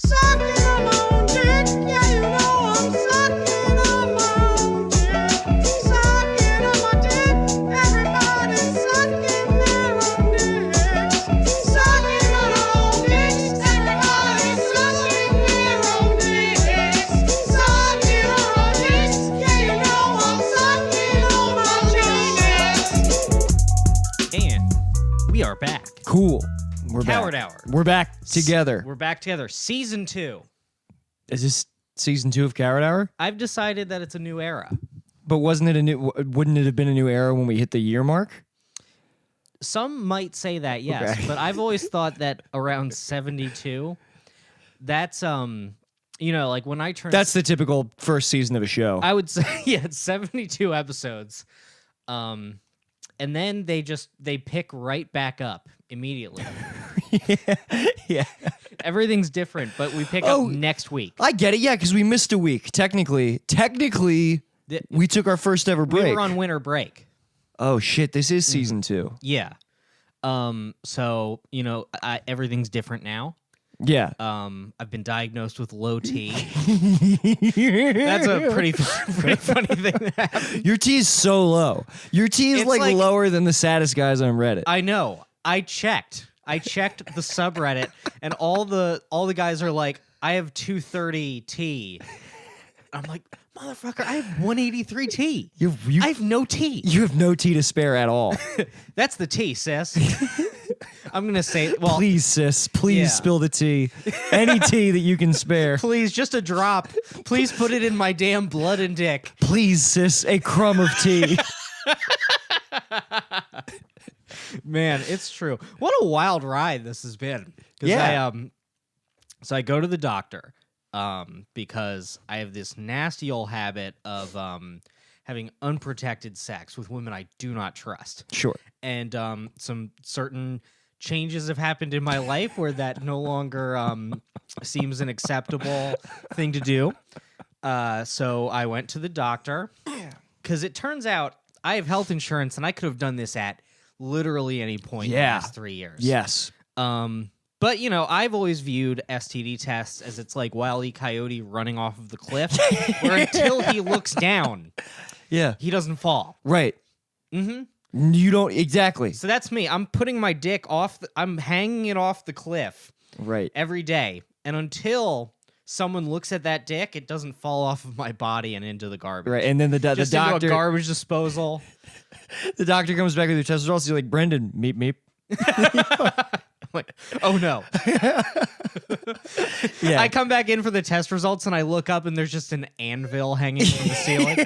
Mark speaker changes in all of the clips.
Speaker 1: Sucking on my own dick. Yeah, you know I'm sucking on my own dick. Sucking on my dick. Everybody's sucking their own dicks. Sucking on our own dicks. Everybody's sucking their own dicks. Sucking on our dicks. Yeah, you know I'm sucking on my dicks.
Speaker 2: And we are back.
Speaker 3: Cool. We're
Speaker 2: Coward
Speaker 3: back.
Speaker 2: Hour.
Speaker 3: We're back together.
Speaker 2: We're back together. Season 2.
Speaker 3: Is this season 2 of Coward Hour?
Speaker 2: I've decided that it's a new era.
Speaker 3: But wasn't it a new? Wouldn't it have been a new era when we hit the year mark?
Speaker 2: Some might say that, yes,
Speaker 3: Okay.
Speaker 2: but I've always thought that around 72, that's like when I turned
Speaker 3: That's the typical first season of a show.
Speaker 2: I would say it's 72 episodes. And then they pick right back up immediately.
Speaker 3: yeah.
Speaker 2: Everything's different, but we pick
Speaker 3: Oh,
Speaker 2: up next week.
Speaker 3: I get it. Yeah, because we missed a week. Technically, we took our first ever break.
Speaker 2: We were on winter break.
Speaker 3: Oh shit! This is season 2.
Speaker 2: Yeah. So, everything's different now.
Speaker 3: Yeah.
Speaker 2: I've been diagnosed with low T. That's a pretty funny thing to happen.
Speaker 3: Your T is so low. Your T is
Speaker 2: It's
Speaker 3: like
Speaker 2: like-
Speaker 3: lower than the saddest guys on Reddit.
Speaker 2: I know. I checked the subreddit, and all the guys are like, I have 230 T. I'm like, motherfucker, I have 183 T. I have no T.
Speaker 3: You have no T to spare at all.
Speaker 2: That's the T, sis. I'm gonna say, well,
Speaker 3: Please, sis, please
Speaker 2: Yeah.
Speaker 3: spill the tea. Any tea that you can spare.
Speaker 2: please, just a drop. Please put it in my damn blood and dick.
Speaker 3: Please, sis, a crumb of tea.
Speaker 2: Man, it's true. What a wild ride this has been. 'Cause
Speaker 3: Yeah.
Speaker 2: So I go to the doctor because I have this nasty old habit of having unprotected sex with women I do not trust.
Speaker 3: Sure.
Speaker 2: And some certain changes have happened in my life where that no longer seems an acceptable thing to do. So I went to the doctor because it turns out I have health insurance and I could have done this at literally any point in the
Speaker 3: Yeah.
Speaker 2: last 3 years.
Speaker 3: Yes.
Speaker 2: But, I've always viewed STD tests as it's like Wile E. Coyote running off of the cliff, where until he looks down,
Speaker 3: Yeah.
Speaker 2: he doesn't fall.
Speaker 3: Right.
Speaker 2: Mm-hmm.
Speaker 3: You don't exactly.
Speaker 2: So that's me. I'm putting my dick I'm hanging it off the cliff
Speaker 3: Right.
Speaker 2: every day. And until someone looks at that dick, it doesn't fall off of my body and into the garbage.
Speaker 3: Right. And then the
Speaker 2: Just into
Speaker 3: doctor
Speaker 2: a garbage disposal.
Speaker 3: the doctor comes back with your test results. He's like, Brendan, meep meep.
Speaker 2: I'm like, oh no.
Speaker 3: Yeah.
Speaker 2: I come back in for the test results and I look up and there's just an anvil hanging from the ceiling.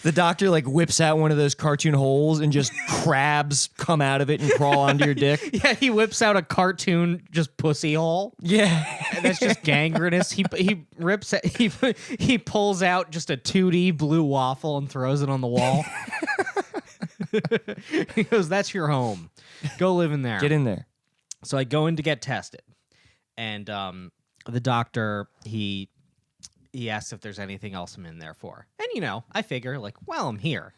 Speaker 3: The doctor like whips out one of those cartoon holes and just crabs come out of it and crawl onto your dick.
Speaker 2: Yeah, he whips out a cartoon just pussy hole.
Speaker 3: Yeah.
Speaker 2: And that's just gangrenous. He rips it, he pulls out just a 2D blue waffle and throws it on the wall. He goes, "That's your home. Go live in there."
Speaker 3: Get in there.
Speaker 2: So I go in to get tested, and the doctor he asks if there's anything else I'm in there for, and I figure like, well, I'm here.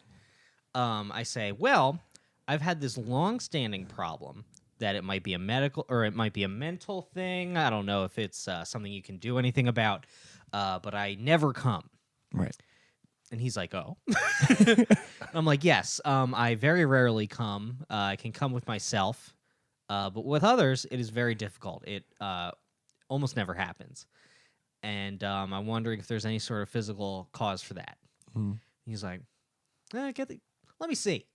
Speaker 2: I say, well, I've had this long-standing problem that it might be a medical or it might be a mental thing. I don't know if it's something you can do anything about, but I never come.
Speaker 3: Right.
Speaker 2: And he's like, oh. And I'm like, yes, I very rarely come. I can come with myself. But with others, it is very difficult. It almost never happens. And I'm wondering if there's any sort of physical cause for that. He's like, let me see.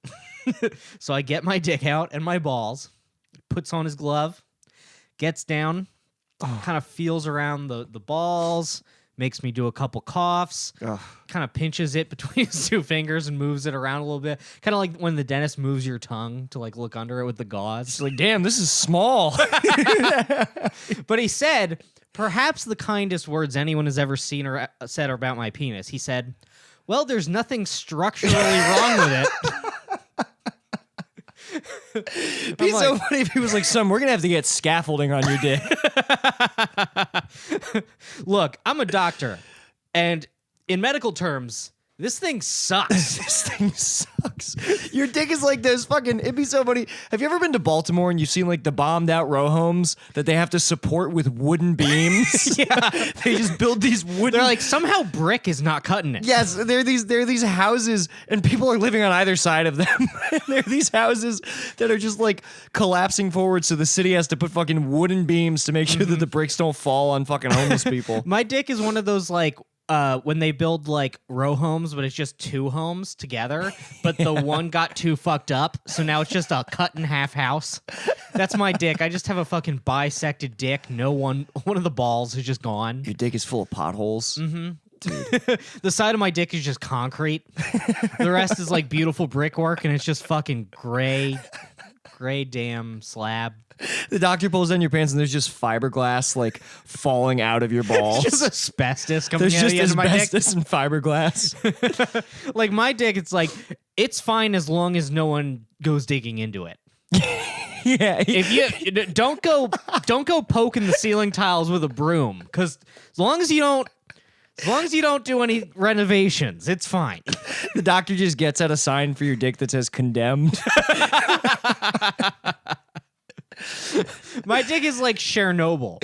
Speaker 2: So I get my dick out and my balls, puts on his glove, gets down, kind of feels around the balls, makes me do a couple coughs, kind of pinches it between his two fingers and moves it around a little bit. Kind of like when the dentist moves your tongue to like look under it with the gauze.
Speaker 3: It's like, damn, this is small.
Speaker 2: But he said, perhaps the kindest words anyone has ever seen or said about my penis. He said, well, there's nothing structurally wrong with it.
Speaker 3: It'd be so funny if he was like, son, we're going to have to get scaffolding on your dick.
Speaker 2: Look, I'm a doctor, and in medical terms, This thing sucks.
Speaker 3: This thing sucks. Your dick is like this fucking. It'd be so funny. Have you ever been to Baltimore and you've seen like the bombed out row homes that they have to support with wooden beams?
Speaker 2: Yeah.
Speaker 3: They just build these wooden.
Speaker 2: They're like, somehow brick is not cutting it.
Speaker 3: Yes, there are these houses and people are living on either side of them. There are these houses that are just like collapsing forward, so the city has to put fucking wooden beams to make sure that the bricks don't fall on fucking homeless people.
Speaker 2: My dick is one of those like when they build like row homes, but it's just two homes together, but the one got too fucked up, so now it's just a cut in half house. That's my dick. I just have a fucking bisected dick. No one of the balls is just gone.
Speaker 3: Your dick is full of potholes.
Speaker 2: Mm-hmm. The side of my dick is just concrete. The rest is like beautiful brickwork, and it's just fucking gray damn slab.
Speaker 3: The doctor pulls down your pants and there's just fiberglass like falling out of your balls.
Speaker 2: Just asbestos coming
Speaker 3: There's
Speaker 2: out of
Speaker 3: just
Speaker 2: the end of my dick.
Speaker 3: asbestos and fiberglass.
Speaker 2: Like my dick, it's like it's fine as long as no one goes digging into it.
Speaker 3: Yeah.
Speaker 2: If you don't go poking the ceiling tiles with a broom, because as long as you don't do any renovations, it's fine.
Speaker 3: The doctor just gets out a sign for your dick that says condemned.
Speaker 2: My dick is like Chernobyl.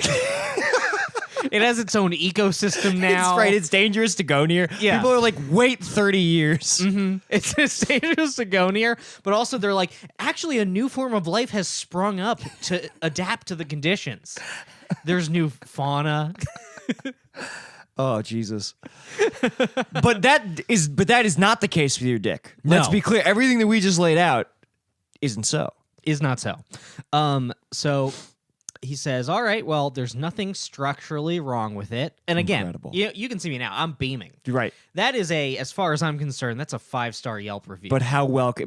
Speaker 2: It has its own ecosystem now.
Speaker 3: It's right. It's dangerous to go near.
Speaker 2: Yeah.
Speaker 3: People are like, wait 30 years.
Speaker 2: It's dangerous to go near, but also they're like, actually, a new form of life has sprung up to adapt to the conditions. There's new fauna.
Speaker 3: Oh, Jesus. But that is not the case with your dick. Let's
Speaker 2: No.
Speaker 3: be clear. Everything that we just laid out isn't so.
Speaker 2: Is not so. So he says, all right, well, there's nothing structurally wrong with it. And again,
Speaker 3: Incredible.
Speaker 2: you can see me now. I'm beaming.
Speaker 3: You're right.
Speaker 2: That is as far as I'm concerned, that's a 5-star Yelp review.
Speaker 3: But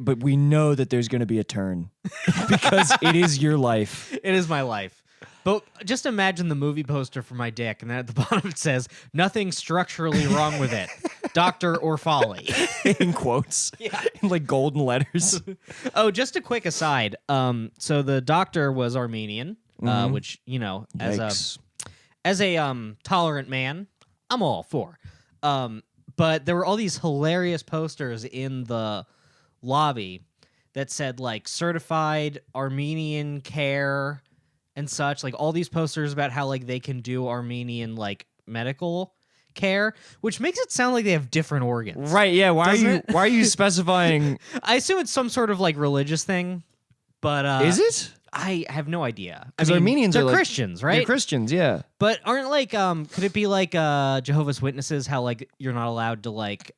Speaker 3: but we know that there's going to be a turn because it is your life.
Speaker 2: It is my life. But just imagine the movie poster for my dick, and then at the bottom it says, nothing structurally wrong with it. Doctor or folly.
Speaker 3: In quotes.
Speaker 2: Yeah.
Speaker 3: In like golden letters.
Speaker 2: Oh, just a quick aside. So the doctor was Armenian, which,
Speaker 3: Yikes.
Speaker 2: as a tolerant man, I'm all for. But there were all these hilarious posters in the lobby that said like certified Armenian care and such, like all these posters about how like they can do Armenian like medical care, which makes it sound like they have different organs.
Speaker 3: Right, yeah.
Speaker 2: Doesn't
Speaker 3: Why are you specifying?
Speaker 2: I assume it's some sort of like religious thing, but
Speaker 3: Is it?
Speaker 2: I have no idea.
Speaker 3: 'Cause Armenians
Speaker 2: they're
Speaker 3: are, like-
Speaker 2: Christians,
Speaker 3: They're
Speaker 2: right?
Speaker 3: Christians, yeah.
Speaker 2: But aren't like could it be like Jehovah's Witnesses, how like you're not allowed to like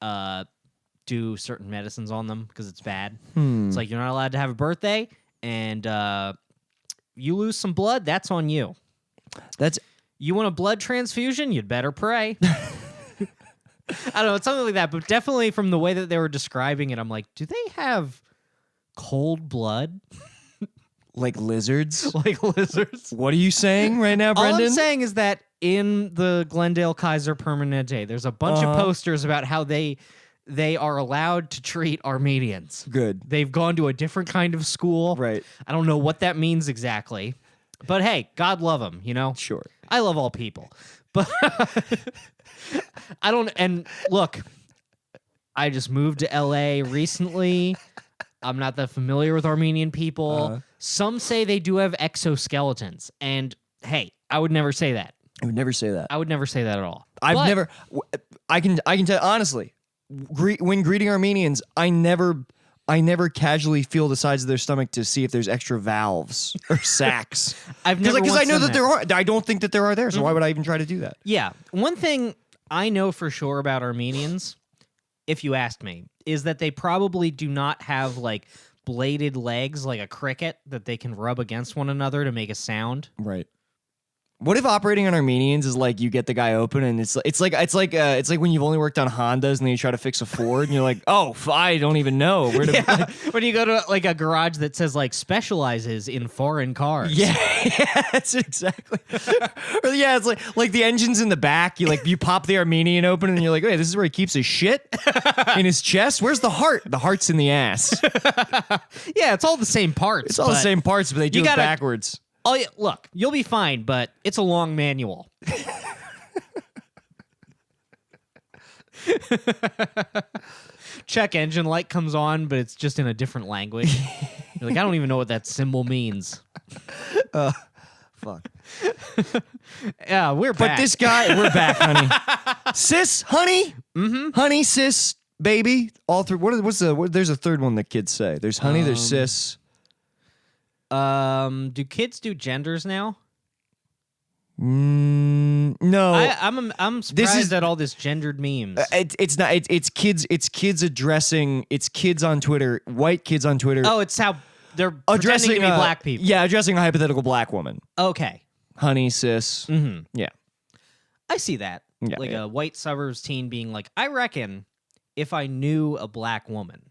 Speaker 2: do certain medicines on them because it's bad? It's like you're not allowed to have a birthday, and you lose some blood, that's on you. You want a blood transfusion? You'd better pray. I don't know, it's something like that, but definitely from the way that they were describing it, I'm like, do they have cold blood
Speaker 3: like lizards.
Speaker 2: like lizards?
Speaker 3: What are you saying right now,
Speaker 2: All
Speaker 3: Brendan?
Speaker 2: I'm saying is that in the Glendale Kaiser Permanente, there's a bunch of posters about how they are allowed to treat Armenians.
Speaker 3: Good.
Speaker 2: They've gone to a different kind of school.
Speaker 3: Right.
Speaker 2: I don't know what that means exactly. But hey, God love them, you know?
Speaker 3: Sure.
Speaker 2: I love all people. But I don't, and look, I just moved to LA recently. I'm not that familiar with Armenian people. Some say they do have exoskeletons. And hey, I would never say that.
Speaker 3: I would never say that.
Speaker 2: I would never say that at all.
Speaker 3: I've
Speaker 2: But-
Speaker 3: never. I can tell honestly. When greeting Armenians, I never casually feel the sides of their stomach to see if there's extra valves or sacs.
Speaker 2: I've never
Speaker 3: Because I
Speaker 2: once
Speaker 3: know
Speaker 2: done
Speaker 3: that there are. I don't think that there are there. So why would I even try to do that?
Speaker 2: Yeah. One thing I know for sure about Armenians, if you asked me, is that they probably do not have like bladed legs like a cricket that they can rub against one another to make a sound.
Speaker 3: Right. What if operating on Armenians is like you get the guy open and it's like when you've only worked on Hondas and then you try to fix a Ford and you're like, oh, I don't even know where to.
Speaker 2: Yeah. When you go to like a garage that says like specializes in foreign cars.
Speaker 3: Yeah, that's exactly. Or yeah, it's like the engine's in the back. You pop the Armenian open and you're like, wait, this is where he keeps his shit in his chest. Where's the heart? The heart's in the ass.
Speaker 2: Yeah, it's all the same parts.
Speaker 3: It's all the
Speaker 2: but-
Speaker 3: same parts, but they do
Speaker 2: you
Speaker 3: it
Speaker 2: gotta-
Speaker 3: backwards.
Speaker 2: Oh, yeah, look, you'll be fine, but it's a long manual. Check engine light comes on, but it's just in a different language. You're like, I don't even know what that symbol means.
Speaker 3: Fuck.
Speaker 2: Yeah, we're
Speaker 3: But
Speaker 2: back.
Speaker 3: this guy, we're back, honey. Sis, honey, honey, sis, baby. All three. There's a third one that kids say. There's honey. There's sis.
Speaker 2: Do kids do genders now?
Speaker 3: No.
Speaker 2: I'm surprised
Speaker 3: is-
Speaker 2: at all this gendered memes.
Speaker 3: It's not. It's kids. It's kids addressing. It's kids on Twitter. White kids on Twitter.
Speaker 2: Oh, it's how they're
Speaker 3: addressing
Speaker 2: pretending to be
Speaker 3: a-
Speaker 2: black people.
Speaker 3: Yeah, addressing a hypothetical black woman.
Speaker 2: Okay.
Speaker 3: Honey, sis.
Speaker 2: Mm-hmm.
Speaker 3: Yeah.
Speaker 2: I see that.
Speaker 3: Yeah,
Speaker 2: Like
Speaker 3: yeah.
Speaker 2: a white suburbs teen being like, I reckon if I knew a black woman,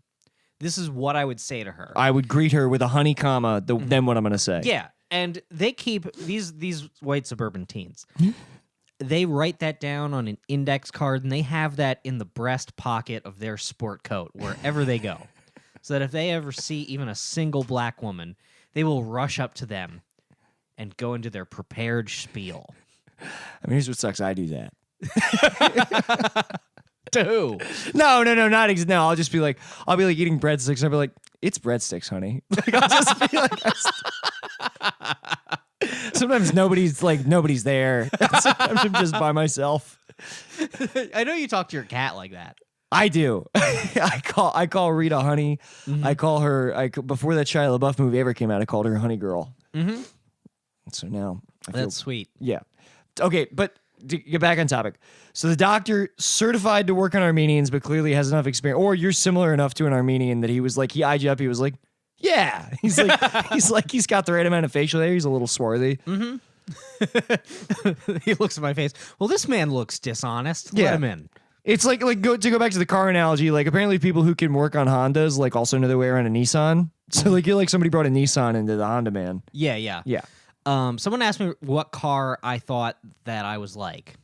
Speaker 2: this is what I would say to her.
Speaker 3: I would greet her with a honey comma. Then what I'm gonna say.
Speaker 2: Yeah, and they keep these white suburban teens. They write that down on an index card, and they have that in the breast pocket of their sport coat wherever they go, so that if they ever see even a single black woman, they will rush up to them and go into their prepared spiel.
Speaker 3: I mean, here's what sucks. I do that.
Speaker 2: To who?
Speaker 3: No, no. I'll just be like, eating breadsticks. I'll be like, it's breadsticks, honey. Like, I'll just be like, sometimes nobody's there. Sometimes I'm just by myself.
Speaker 2: I know you talk to your cat like that.
Speaker 3: I do. I call Rita honey. I call her. Before that Shia LaBeouf movie ever came out, I called her honey girl.
Speaker 2: Mm-hmm.
Speaker 3: So now I feel
Speaker 2: That's sweet.
Speaker 3: yeah. Okay, but to get back on topic. So the doctor certified to work on Armenians, but clearly has enough experience, or you're similar enough to an Armenian that he was like, he eyed you up. He was like, yeah. He's like, he's got the right amount of facial hair. He's a little swarthy.
Speaker 2: He looks at my face. Well, this man looks dishonest.
Speaker 3: Yeah.
Speaker 2: Let him in.
Speaker 3: It's like go back to the car analogy. Like apparently people who can work on Hondas like also know their way around a Nissan. So like you're like somebody brought a Nissan into the Honda man.
Speaker 2: Yeah, yeah.
Speaker 3: Yeah.
Speaker 2: Someone asked me what car I thought that I was like.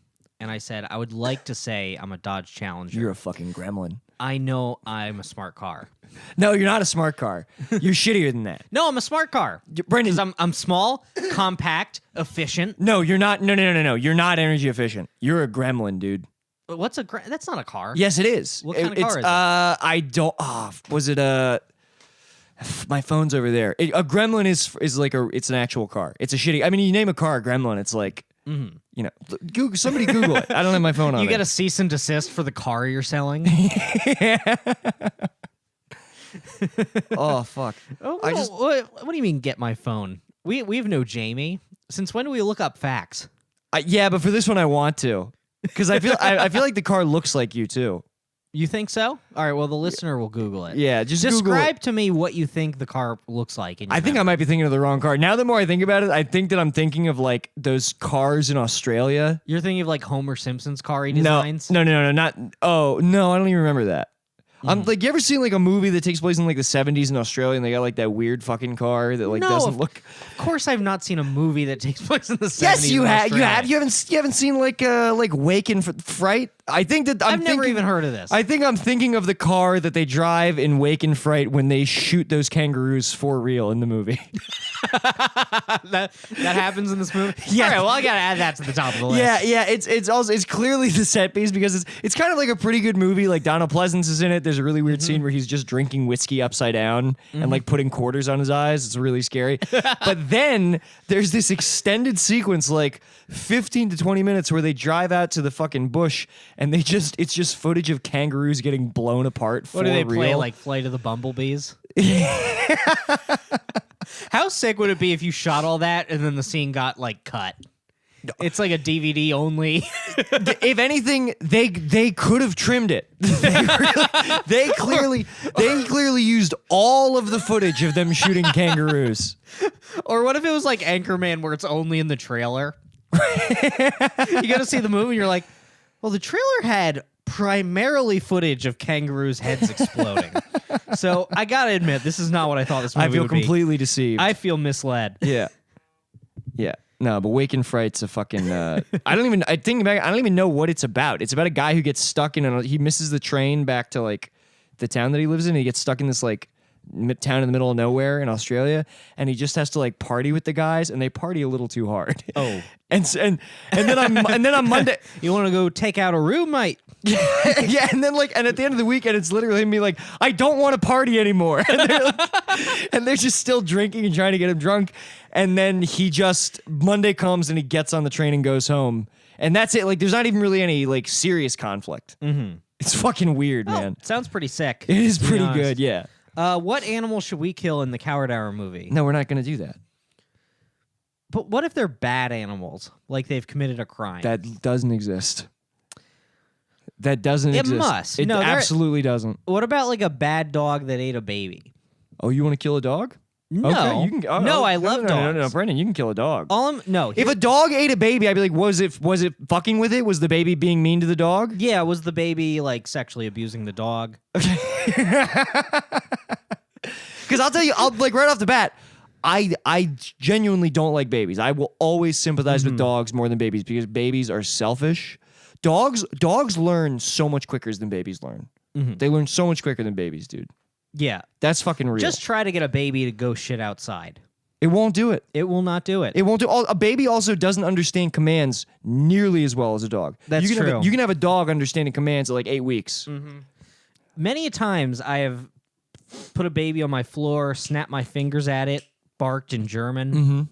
Speaker 2: And I said, I would like to say I'm a Dodge Challenger.
Speaker 3: You're a fucking gremlin.
Speaker 2: I know I'm a smart car.
Speaker 3: No, you're not a smart car. You're shittier than that.
Speaker 2: No, I'm a smart car.
Speaker 3: Brendan,
Speaker 2: Because I'm small, compact, efficient.
Speaker 3: no, you're not. No. You're not energy efficient. You're a gremlin, dude.
Speaker 2: But what's that's not a car.
Speaker 3: Yes, it is.
Speaker 2: What kind of
Speaker 3: It's,
Speaker 2: car is it?
Speaker 3: I don't. Was it a? My phone's over there. A gremlin is like it's an actual car. It's a shitty. I mean, you name a car a gremlin, it's like you know. Google somebody. Google it. I don't have my phone on.
Speaker 2: You
Speaker 3: me.
Speaker 2: get a cease and desist for the car you're selling.
Speaker 3: Oh fuck.
Speaker 2: Oh,
Speaker 3: I just-
Speaker 2: what do you mean get my phone? We have no Jamie. Since when do we look up facts?
Speaker 3: Yeah, but for this one, I want to because I feel I feel like the car looks like you too.
Speaker 2: You think so? All right, well, the listener will Google it.
Speaker 3: Yeah, just Google it.
Speaker 2: describe to me what you think the car looks like. In your
Speaker 3: I think I
Speaker 2: memory.
Speaker 3: might be thinking of the wrong car. Now, the more I think about it, I think that I'm thinking of like those cars in Australia.
Speaker 2: You're thinking of like Homer Simpson's car
Speaker 3: No,
Speaker 2: designs?
Speaker 3: no, not. Oh no, I don't even remember that. I'm like, you ever seen like a movie that takes place in like the 70s in Australia, and they got like that weird fucking car that like
Speaker 2: No,
Speaker 3: doesn't
Speaker 2: of
Speaker 3: look.
Speaker 2: Of course, I've not seen a movie that takes place in the 70s.
Speaker 3: Yes, you
Speaker 2: in
Speaker 3: have. You
Speaker 2: Australia.
Speaker 3: have. You haven't seen like Wake and Fright. I think that
Speaker 2: I've never even heard of this.
Speaker 3: I think I'm thinking of the car that they drive in Wake and Fright when they shoot those kangaroos for real in the movie.
Speaker 2: that happens in this movie.
Speaker 3: Yeah.
Speaker 2: All right, well, I gotta add that to the top of the list.
Speaker 3: Yeah. It's also it's clearly the set piece because it's kind of like a pretty good movie. Like Donald Pleasance is in it. There's a really weird scene where he's just drinking whiskey upside down and like putting quarters on his eyes. It's really scary. But then there's this extended sequence, like 15 to 20 minutes, where they drive out to the fucking bush and it's just footage of kangaroos getting blown apart.
Speaker 2: What do they play?
Speaker 3: real.
Speaker 2: Like Flight of the Bumblebees? How sick would it be if you shot all that and then the scene got like cut? It's like a DVD only.
Speaker 3: If anything, they could have trimmed it. They clearly used all of the footage of them shooting kangaroos.
Speaker 2: Or what if it was like Anchorman where it's only in the trailer? You go to see the movie and you're like, well, the trailer had primarily footage of kangaroos' heads exploding. So I gotta admit, this is not what I thought this movie
Speaker 3: I feel
Speaker 2: would be.
Speaker 3: completely deceived.
Speaker 2: I feel misled.
Speaker 3: Yeah. No, but Wake and Fright's a fucking. I don't even know what it's about. It's about a guy who gets stuck in he misses the train back to like the town that he lives in. And he gets stuck in this like town in the middle of nowhere in Australia, and he just has to like party with the guys, and they party a little too hard.
Speaker 2: Oh.
Speaker 3: and then on Monday,
Speaker 2: You want to go take out a roommate?
Speaker 3: yeah, and at the end of the weekend, it's literally me like, I don't want to party anymore, and they're just still drinking and trying to get him drunk, and then Monday comes and he gets on the train and goes home, and that's it. Like, there's not even really any like serious conflict. Mm-hmm. It's fucking weird, man.
Speaker 2: Sounds pretty sick.
Speaker 3: It is
Speaker 2: to be
Speaker 3: pretty
Speaker 2: honest.
Speaker 3: good, yeah.
Speaker 2: What animal should we kill in the Coward Hour movie?
Speaker 3: No, we're not gonna do that.
Speaker 2: But what if they're bad animals? Like they've committed a crime?
Speaker 3: That doesn't exist. That doesn't
Speaker 2: It
Speaker 3: exist.
Speaker 2: must.
Speaker 3: It
Speaker 2: No, there-
Speaker 3: absolutely doesn't.
Speaker 2: What about like a bad dog that ate a baby?
Speaker 3: Oh, you want to kill a dog?
Speaker 2: No.
Speaker 3: Okay, you can.
Speaker 2: No, I love
Speaker 3: No,
Speaker 2: dogs.
Speaker 3: Brendan, you can kill a dog.
Speaker 2: No.
Speaker 3: If a dog ate a baby, I'd be like, was it fucking with it? Was the baby being mean to the dog?
Speaker 2: Yeah, was the baby like sexually abusing the dog?
Speaker 3: Because I'll tell you, like right off the bat, I genuinely don't like babies. I will always sympathize with dogs more than babies because babies are selfish. Dogs learn so much quicker than babies learn. They learn so much quicker than babies, dude.
Speaker 2: Yeah.
Speaker 3: That's fucking real.
Speaker 2: Just try to get a baby to go shit outside.
Speaker 3: It won't do it.
Speaker 2: It will not do it.
Speaker 3: It won't do. A baby also doesn't understand commands nearly as well as a dog.
Speaker 2: That's
Speaker 3: you can
Speaker 2: true.
Speaker 3: you can have a dog understanding commands at like 8 weeks.
Speaker 2: Many a times I have put a baby on my floor, snapped my fingers at it, barked in German.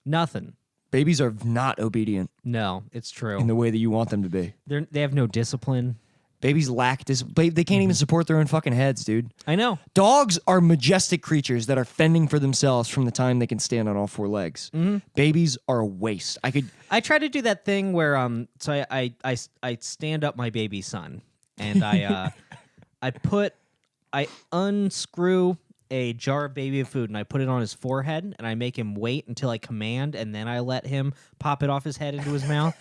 Speaker 2: Nothing.
Speaker 3: Babies are not obedient
Speaker 2: No, it's true.
Speaker 3: in the way that you want them to be.
Speaker 2: They have no discipline.
Speaker 3: Babies lack discipline. They can't even support their own fucking heads, dude.
Speaker 2: I know.
Speaker 3: Dogs are majestic creatures that are fending for themselves from the time they can stand on all four legs. Babies are a waste.
Speaker 2: I try to do that thing where so I stand up my baby son and I I unscrew a jar of baby food and I put it on his forehead and I make him wait until I command and then I let him pop it off his head into his mouth.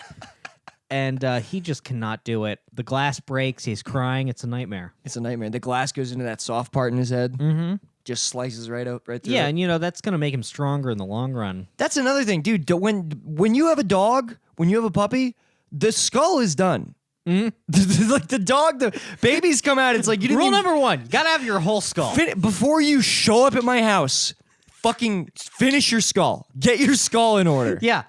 Speaker 2: And he just cannot do it. The glass breaks. He's crying. It's a nightmare.
Speaker 3: It's a nightmare. The glass goes into that soft part in his head. Just slices right through
Speaker 2: Yeah,
Speaker 3: it.
Speaker 2: and that's going to make him stronger in the long run.
Speaker 3: That's another thing, dude. When you have a dog, when you have a puppy, the skull is done. Like the dog, the babies come out. It's like you didn't
Speaker 2: Rule
Speaker 3: even
Speaker 2: number 1, you got to have your whole skull.
Speaker 3: before you show up at my house. Fucking finish your skull. Get your skull in order.
Speaker 2: Yeah.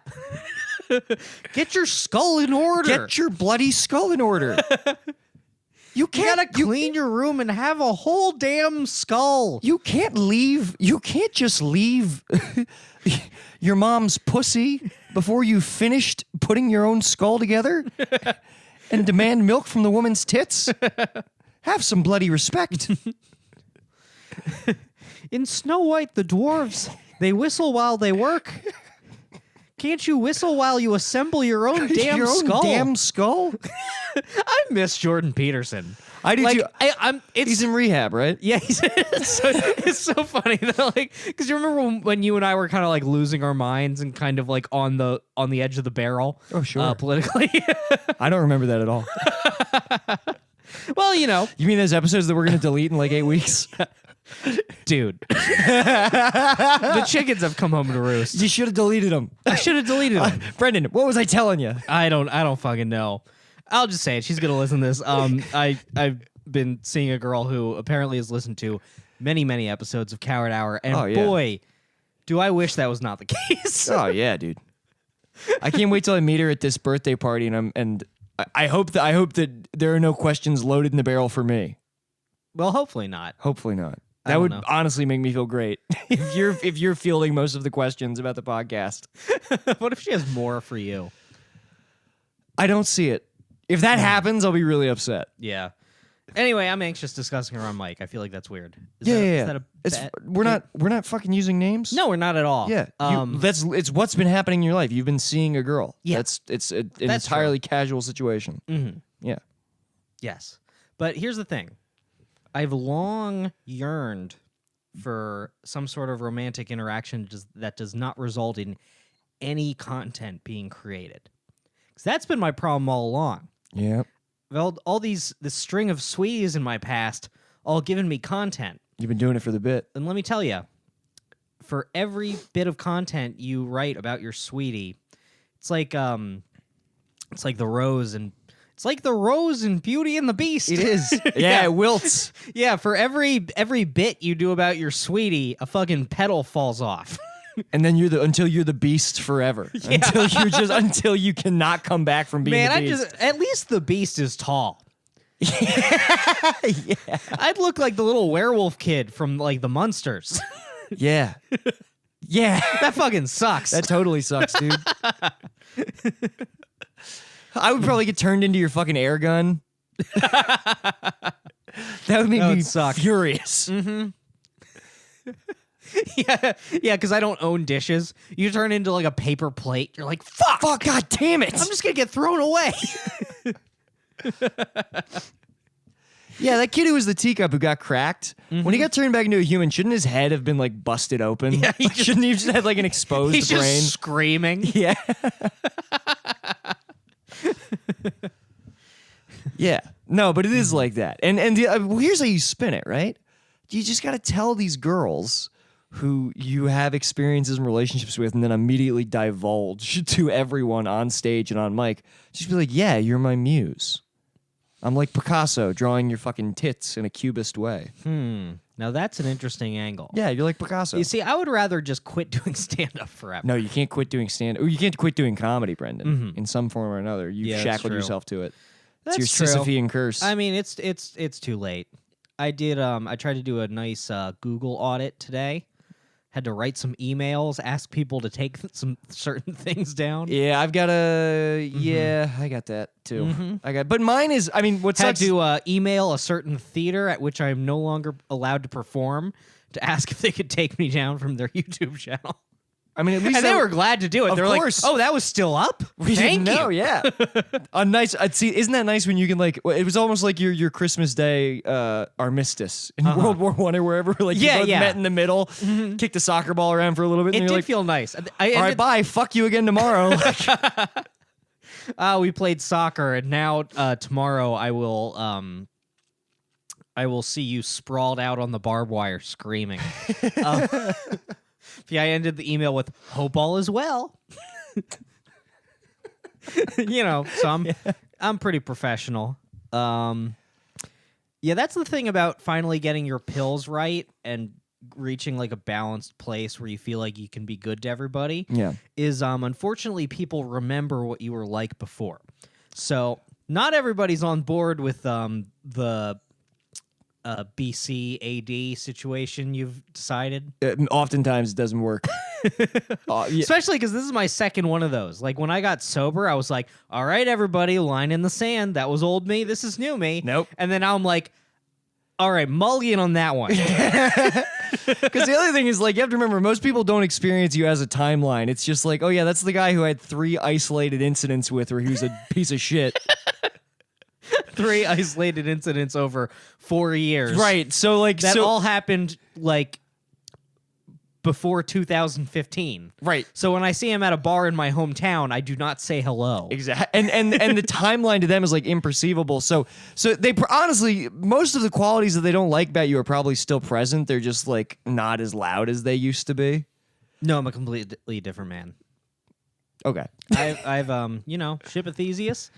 Speaker 2: Get your skull in order.
Speaker 3: Get your bloody skull in order. You
Speaker 2: You
Speaker 3: can't
Speaker 2: gotta clean your room and have a whole damn skull.
Speaker 3: You can't leave. You can't just leave your mom's pussy before you finished putting your own skull together and demand milk from the woman's tits. Have some bloody respect.
Speaker 2: In Snow White, the dwarves, they whistle while they work. Can't you whistle while you assemble your own damn
Speaker 3: your own
Speaker 2: skull?
Speaker 3: damn skull.
Speaker 2: I miss Jordan Peterson.
Speaker 3: I do
Speaker 2: Like,
Speaker 3: too.
Speaker 2: it's
Speaker 3: He's in rehab, right?
Speaker 2: yeah, it's so funny that like because you remember when you and I were kind of like losing our minds and kind of like on the edge of the barrel.
Speaker 3: Oh, sure.
Speaker 2: Politically.
Speaker 3: I don't remember that at all.
Speaker 2: Well,
Speaker 3: You mean those episodes that we're going to delete in like 8 weeks?
Speaker 2: dude, the chickens have come home to roost.
Speaker 3: You should have deleted them.
Speaker 2: I should have deleted them.
Speaker 3: Brendan, what was I telling you?
Speaker 2: I don't fucking know. I'll just say it. She's gonna listen to this. I've been seeing a girl who apparently has listened to many episodes of Coward Hour, and
Speaker 3: Oh, yeah.
Speaker 2: boy, do I wish that was not the case.
Speaker 3: Oh yeah, dude. I can't wait till I meet her at this birthday party, and I hope that there are no questions loaded in the barrel for me.
Speaker 2: Well, hopefully not.
Speaker 3: Hopefully not.
Speaker 2: I
Speaker 3: That
Speaker 2: don't
Speaker 3: would
Speaker 2: know.
Speaker 3: honestly make me feel great if you're fielding most of the questions about the podcast.
Speaker 2: What if she has more for you?
Speaker 3: I don't see it. If that happens, I'll be really upset.
Speaker 2: Yeah. Anyway, I'm anxious discussing her on mic. I feel like that's weird. Is
Speaker 3: Yeah,
Speaker 2: that,
Speaker 3: yeah,
Speaker 2: is
Speaker 3: yeah.
Speaker 2: that a
Speaker 3: It's
Speaker 2: bad-
Speaker 3: we're not fucking using names.
Speaker 2: No, we're not at all.
Speaker 3: Yeah. It's what's been happening in your life. You've been seeing a girl.
Speaker 2: Yeah.
Speaker 3: It's an
Speaker 2: That's
Speaker 3: entirely casual situation.
Speaker 2: Mhm.
Speaker 3: Yeah.
Speaker 2: Yes. But here's the thing. I've long yearned for some sort of romantic interaction that does not result in any content being created. Because that's been my problem all along.
Speaker 3: Yeah.
Speaker 2: Well, all this string of sweeties in my past all given me content.
Speaker 3: You've been doing it for the bit.
Speaker 2: And let me tell you, for every bit of content you write about your sweetie, it's like the rose and It's like the rose in Beauty and the Beast.
Speaker 3: It is. Yeah, it wilts.
Speaker 2: Yeah, for every bit you do about your sweetie, a fucking petal falls off.
Speaker 3: And then until you're the beast forever. Until you cannot come back from being
Speaker 2: Man,
Speaker 3: the beast.
Speaker 2: at least the Beast is tall. I'd look like the little werewolf kid from like the Munsters.
Speaker 3: Yeah. Yeah.
Speaker 2: That fucking sucks.
Speaker 3: That totally sucks, dude. I would probably get turned into your fucking air gun. That would make
Speaker 2: That would
Speaker 3: me
Speaker 2: suck.
Speaker 3: furious.
Speaker 2: yeah, because I don't own dishes. You turn into like a paper plate. You're like, fuck,
Speaker 3: Fuck, god damn it.
Speaker 2: I'm just gonna get thrown away.
Speaker 3: Yeah, that kid who was the teacup who got cracked, when he got turned back into a human, shouldn't his head have been like busted open?
Speaker 2: Yeah,
Speaker 3: Like, shouldn't he have just had like an exposed
Speaker 2: He's
Speaker 3: brain?
Speaker 2: just screaming.
Speaker 3: Yeah. Yeah. No, but it is like that. And well, here's how you spin it, right? You just got to tell these girls who you have experiences and relationships with and then immediately divulge to everyone on stage and on mic. Just be like, yeah, you're my muse. I'm like Picasso drawing your fucking tits in a cubist way.
Speaker 2: Now that's an interesting angle.
Speaker 3: Yeah, you're like Picasso.
Speaker 2: You see, I would rather just quit doing stand-up forever.
Speaker 3: No, you can't quit doing or you can't quit doing comedy, Brendan. In some form or another. You've
Speaker 2: Yeah, that's
Speaker 3: shackled
Speaker 2: true.
Speaker 3: yourself to it.
Speaker 2: That's
Speaker 3: It's your
Speaker 2: true.
Speaker 3: Sisyphean curse.
Speaker 2: I mean, it's too late. I did. I tried to do a nice Google audit today. Had to write some emails, ask people to take some certain things down.
Speaker 3: Yeah, I've got yeah, I got that too. But mine is, I mean, what
Speaker 2: Had
Speaker 3: sucks.
Speaker 2: to email a certain theater at which I'm no longer allowed to perform to ask if they could take me down from their YouTube channel.
Speaker 3: I mean, at least
Speaker 2: And they were glad to do it.
Speaker 3: Of
Speaker 2: They're
Speaker 3: course.
Speaker 2: like, "Oh, that was still up.
Speaker 3: We
Speaker 2: Thank
Speaker 3: didn't
Speaker 2: you."
Speaker 3: know, yeah. A nice. See, isn't that nice when you can like? It was almost like your Christmas Day armistice in World War I or wherever. Like
Speaker 2: Yeah,
Speaker 3: you both
Speaker 2: yeah.
Speaker 3: met in the middle, kicked the soccer ball around for a little bit,
Speaker 2: It
Speaker 3: and
Speaker 2: did
Speaker 3: you're like,
Speaker 2: feel nice.
Speaker 3: "All right, bye. Fuck you again tomorrow."
Speaker 2: We played soccer, and now tomorrow I will see you sprawled out on the barbed wire screaming. Yeah, I ended the email with "Hope all is well." So I'm pretty professional. Yeah, that's the thing about finally getting your pills right and reaching like a balanced place where you feel like you can be good to everybody.
Speaker 3: Yeah.
Speaker 2: Is unfortunately people remember what you were like before. So not everybody's on board with the BC AD situation you've decided.
Speaker 3: Oftentimes it doesn't work. Yeah.
Speaker 2: Especially because this is my second one of those. Like when I got sober, I was like, all right, everybody, line in the sand. That was old me. This is new me.
Speaker 3: Nope.
Speaker 2: And then now I'm like, all right, mulligan on that one.
Speaker 3: Because the other thing is, like, you have to remember, most people don't experience you as a timeline. It's just like, oh yeah, that's the guy who had 3 isolated incidents with where he was a piece of shit.
Speaker 2: 3 isolated incidents over 4 years.
Speaker 3: Right. So like
Speaker 2: That all happened like before 2015.
Speaker 3: right.
Speaker 2: So when I see him at a bar in my hometown, I do not say hello.
Speaker 3: Exactly. And the timeline to them is like imperceivable. So they honestly, most of the qualities that they don't like about you are probably still present. They're just like not as loud as they used to be.
Speaker 2: No, I'm a completely different man.
Speaker 3: Okay.
Speaker 2: I've Shipathesius.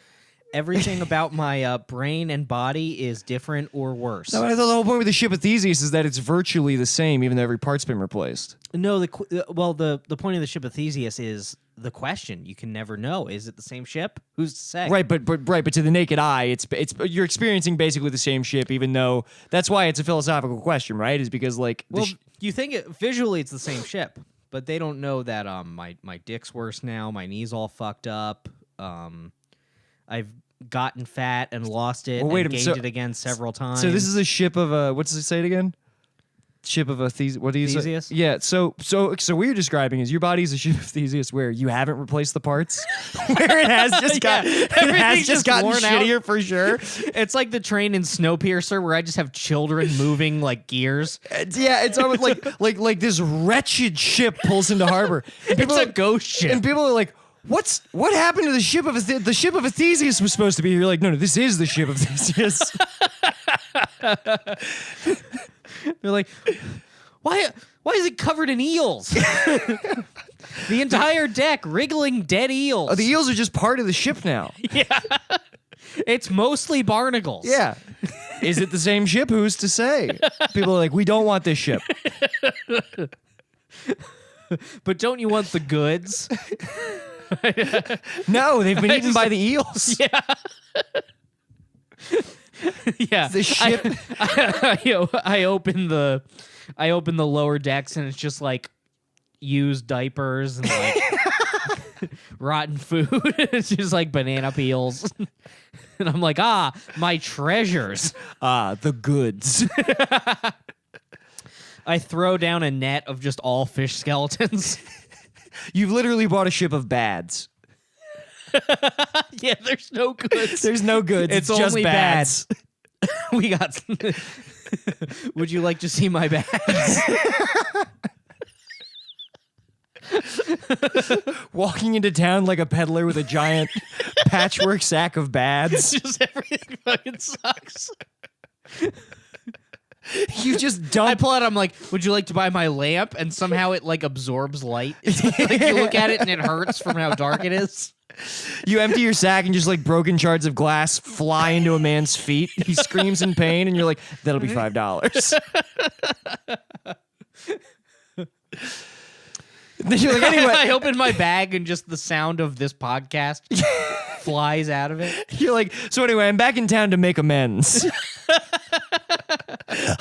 Speaker 2: Everything about my brain and body is different or worse.
Speaker 3: No, I thought the whole point with the ship of Theseus is that it's virtually the same, even though every part's been replaced.
Speaker 2: No, the point of the ship of Theseus is the question. You can never know. Is it the same ship? Who's to say?
Speaker 3: Right, but to the naked eye, it's you're experiencing basically the same ship, even though that's why it's a philosophical question, right? Is because like
Speaker 2: Well, you think visually it's the same ship, but they don't know that my dick's worse now. My knee's all fucked up. I've gotten fat and lost it
Speaker 3: Well, wait
Speaker 2: and
Speaker 3: a minute,
Speaker 2: gained
Speaker 3: so-
Speaker 2: it again several times.
Speaker 3: So this is a ship of what does it say it again? Ship of a Theseus. What do you say?
Speaker 2: Theseus?
Speaker 3: Yeah. So what you're describing is your body is a ship of Theseus where you haven't replaced the parts, where it has just got it has
Speaker 2: Everything's
Speaker 3: just gotten
Speaker 2: worn out.
Speaker 3: shittier for sure.
Speaker 2: It's like the train in Snowpiercer where I just have children moving like gears.
Speaker 3: Yeah, it's almost like this wretched ship pulls into harbor. And
Speaker 2: It's a ghost ship.
Speaker 3: And people are like, what happened to the ship of the ship of Theseus was supposed to be? You're like, no, this is the ship of Theseus.
Speaker 2: They're like, why is it covered in eels? The entire deck wriggling dead eels.
Speaker 3: The eels are just part of the ship now.
Speaker 2: It's mostly barnacles.
Speaker 3: Yeah. Is it the same ship? Who's to say? People are like, we don't want this ship.
Speaker 2: But don't you want the goods?
Speaker 3: No, they've been eaten by the eels.
Speaker 2: Yeah.
Speaker 3: The ship.
Speaker 2: I open the lower decks and it's just like used diapers and like rotten food. It's just like banana peels. And I'm like, my treasures.
Speaker 3: The goods.
Speaker 2: I throw down a net of just all fish skeletons.
Speaker 3: You've literally bought a ship of bads.
Speaker 2: Yeah, there's no goods.
Speaker 3: There's no goods.
Speaker 2: It's
Speaker 3: just
Speaker 2: only
Speaker 3: bads.
Speaker 2: We got. Would you like to see my bags?
Speaker 3: Walking into town like a peddler with a giant patchwork sack of bads.
Speaker 2: Just everything fucking sucks.
Speaker 3: You just
Speaker 2: I
Speaker 3: dump.
Speaker 2: pull out. I'm like, would you like to buy my lamp? And somehow it like absorbs light. Like you look at it and it hurts from how dark it is.
Speaker 3: You empty your sack and just like broken shards of glass fly into a man's feet. He screams in pain, and you're like, "That'll be $5." Then you're like, anyway.
Speaker 2: I open my bag and just the sound of this podcast flies out of it.
Speaker 3: You're like, so anyway, I'm back in town to make amends.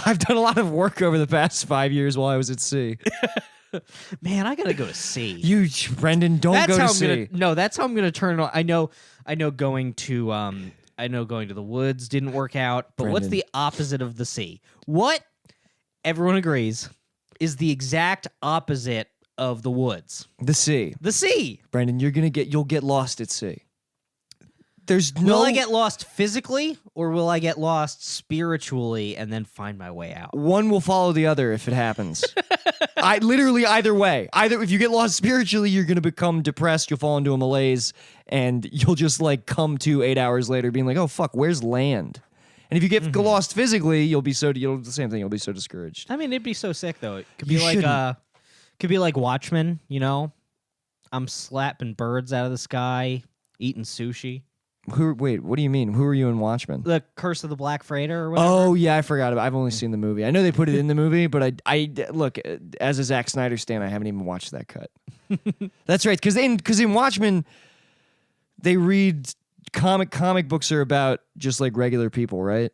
Speaker 3: I've done a lot of work over the past 5 years while I was at sea.
Speaker 2: Man, I gotta go to sea.
Speaker 3: You, Brendan, don't
Speaker 2: That's
Speaker 3: go
Speaker 2: how
Speaker 3: to
Speaker 2: I'm
Speaker 3: sea.
Speaker 2: gonna. No, that's how I'm gonna turn it on. I know going to the woods didn't work out, but what's
Speaker 3: Brendan.
Speaker 2: the opposite of the sea? What everyone agrees is the exact opposite of the woods.
Speaker 3: The sea.
Speaker 2: The sea.
Speaker 3: Brendan, you'll get lost at sea. There's no.
Speaker 2: Will I get lost physically or will I get lost spiritually and then find my way out?
Speaker 3: One will follow the other if it happens. I literally either way. Either if you get lost spiritually, you're gonna become depressed, you'll fall into a malaise, and you'll just like come to 8 hours later being like, oh fuck, where's land? And if you get lost physically, you'll the same thing, you'll be so discouraged.
Speaker 2: I mean, it'd be so sick though. It could
Speaker 3: You
Speaker 2: be like
Speaker 3: shouldn't.
Speaker 2: could be like Watchmen, you know? I'm slapping birds out of the sky, eating sushi.
Speaker 3: Wait, what do you mean? Who are you in Watchmen?
Speaker 2: The Curse of the Black Freighter or whatever.
Speaker 3: Oh yeah, I forgot about. I've only seen the movie. I know they put it in the movie, but I look, as a Zack Snyder stan, I haven't even watched that cut. That's right, because in Watchmen, they read comic books are about just like regular people, right?